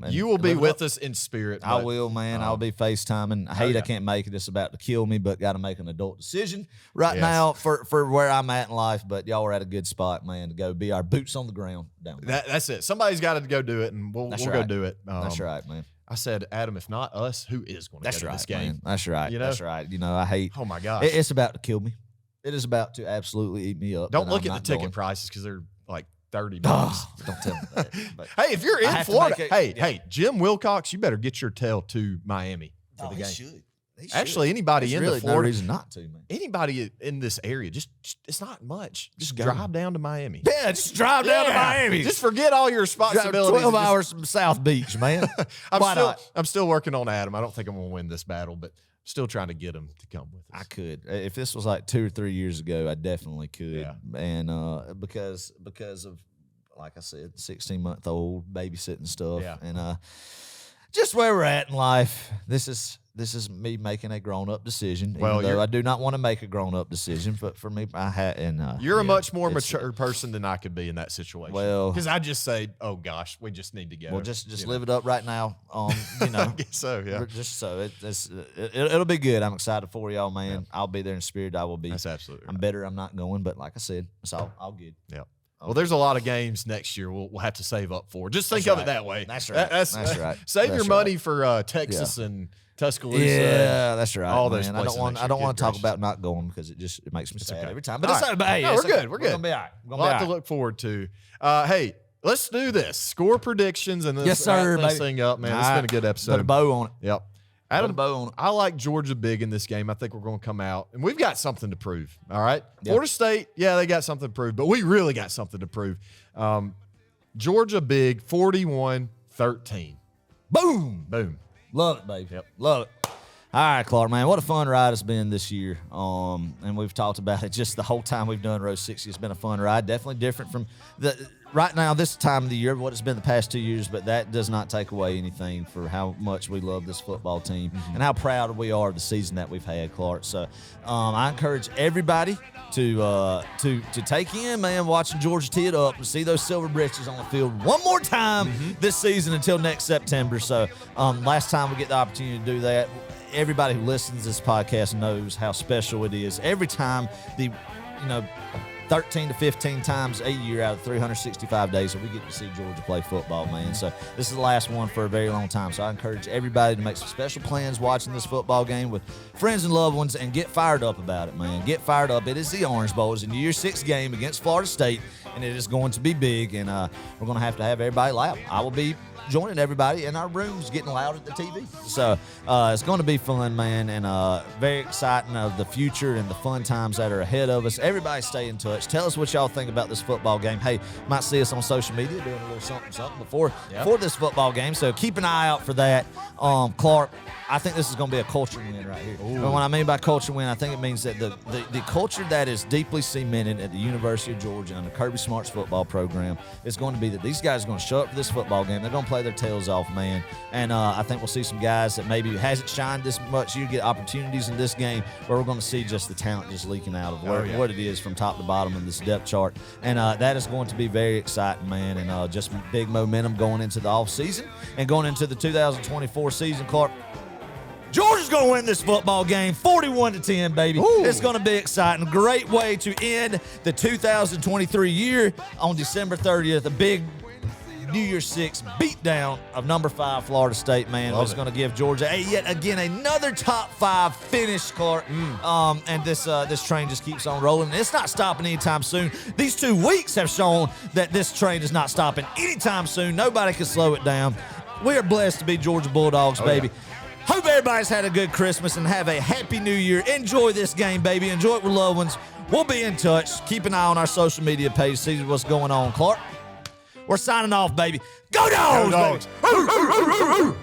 you will be with us in spirit. I will, man. I'll be FaceTiming. I can't make it. It's about to kill me, but got to make an adult decision right now for where I'm at in life. But y'all are at a good spot, man, to go be our boots on the ground down there. That's it. Somebody's got to go do it, and we'll go do it. That's right, man. I said, Adam, if not us, who is going to go to this game? Man. That's right. That's right. I hate. Oh my gosh, it's about to kill me. It is about to absolutely eat me up. Don't look at the ticket prices because they're like $30. Don't tell me that. But hey, if you're in Florida, hey, Jim Wilcox, you better get your tail to Miami for the game. He should. Actually, anybody There's in really Florida, no reason not to, man. Anybody in this area, just it's not much. Just drive down to Miami. Yeah, just drive down to Miami. Just forget all your responsibilities. 12 hours from South Beach, man. I'm still working on Adam. I don't think I'm going to win this battle, but still trying to get him to come with us. I could. If this was like 2 or 3 years ago, I definitely could. Yeah. And because of, like I said, 16-month-old babysitting stuff. Yeah. And just where we're at in life, this is this is me making a grown-up decision. Well, even though I do not want to make a grown-up decision, but for me, I had. And you're a much more mature person than I could be in that situation. Well, because I just say, "Oh gosh, we just need to go." Well, just live it up right now. You know, I guess so. Yeah, just so it'll be good. I'm excited for y'all, man. Yeah. I'll be there in spirit. I will be. That's absolutely. I'm better. I'm not going, but like I said, it's all good. Yeah. Well, there's a lot of games next year we'll have to save up for. Just think of it that way. That's right. That's right. Save your money for Texas and Tuscaloosa. Yeah, that's right. All those man. places. I don't want to talk about not going because it makes me sad every time. But all it's right. okay. No, we're good. We're gonna be all right. We'll have to look forward to. Hey, let's do this. Score predictions and then yes, sir, this thing up, man. It's been a good episode. Put a bow on it. Yep. Adam, I like Georgia big in this game. I think we're going to come out, and we've got something to prove, all right? Yep. Florida State, yeah, they got something to prove, but we really got something to prove. Georgia big, 41-13. Boom. Boom. Love it, baby. Yep. Love it. All right, Clark, man, what a fun ride it's been this year. And we've talked about it just the whole time we've done Row 60. It's been a fun ride. Definitely different from right now, this time of the year, what it's been the past 2 years, but that does not take away anything for how much we love this football team and how proud we are of the season that we've had, Clark. So I encourage everybody to take in, man, watching Georgia tee it up and see those silver britches on the field one more time this season until next September. So last time we get the opportunity to do that, everybody who listens to this podcast knows how special it is. Every time 13 to 15 times a year out of 365 days that we get to see Georgia play football, man. So this is the last one for a very long time. So I encourage everybody to make some special plans watching this football game with friends and loved ones and get fired up about it, man. Get fired up. It is the Orange Bowl. It's a Year 6 game against Florida State, and it is going to be big, and we're going to have everybody loud. I will be joining everybody in our rooms getting loud at the TV. So it's going to be fun, man, and very exciting of the future and the fun times that are ahead of us. Everybody stay in touch. Tell us what y'all think about this football game. Hey, might see us on social media doing a little something before this football game. So keep an eye out for that. Clark, I think this is going to be a culture win right here. And what I mean by culture win, I think it means that the culture that is deeply cemented at the University of Georgia under Kirby Smart's football program is going to be that these guys are going to show up for this football game. They're going to play their tails off, man. And I think we'll see some guys that maybe hasn't shined this much. You get opportunities in this game where we're going to see just the talent just leaking out of what it is from top to bottom in this depth chart. And that is going to be very exciting, man. And just big momentum going into the offseason and going into the 2024 season, Clark. Georgia's going to win this football game 41-10, baby. Ooh. It's going to be exciting. Great way to end the 2023 year on December 30th. A big New Year's 6 beatdown of number 5 Florida State, man. It's going to give Georgia yet again another top 5 finish, Clark. And this train just keeps on rolling. It's not stopping anytime soon. These 2 weeks have shown that this train is not stopping anytime soon. Nobody can slow it down. We are blessed to be Georgia Bulldogs, baby. Yeah. Hope everybody's had a good Christmas and have a happy New Year. Enjoy this game, baby. Enjoy it with loved ones. We'll be in touch. Keep an eye on our social media page. See what's going on, Clark. We're signing off, baby. Go Dogs! Go Dogs!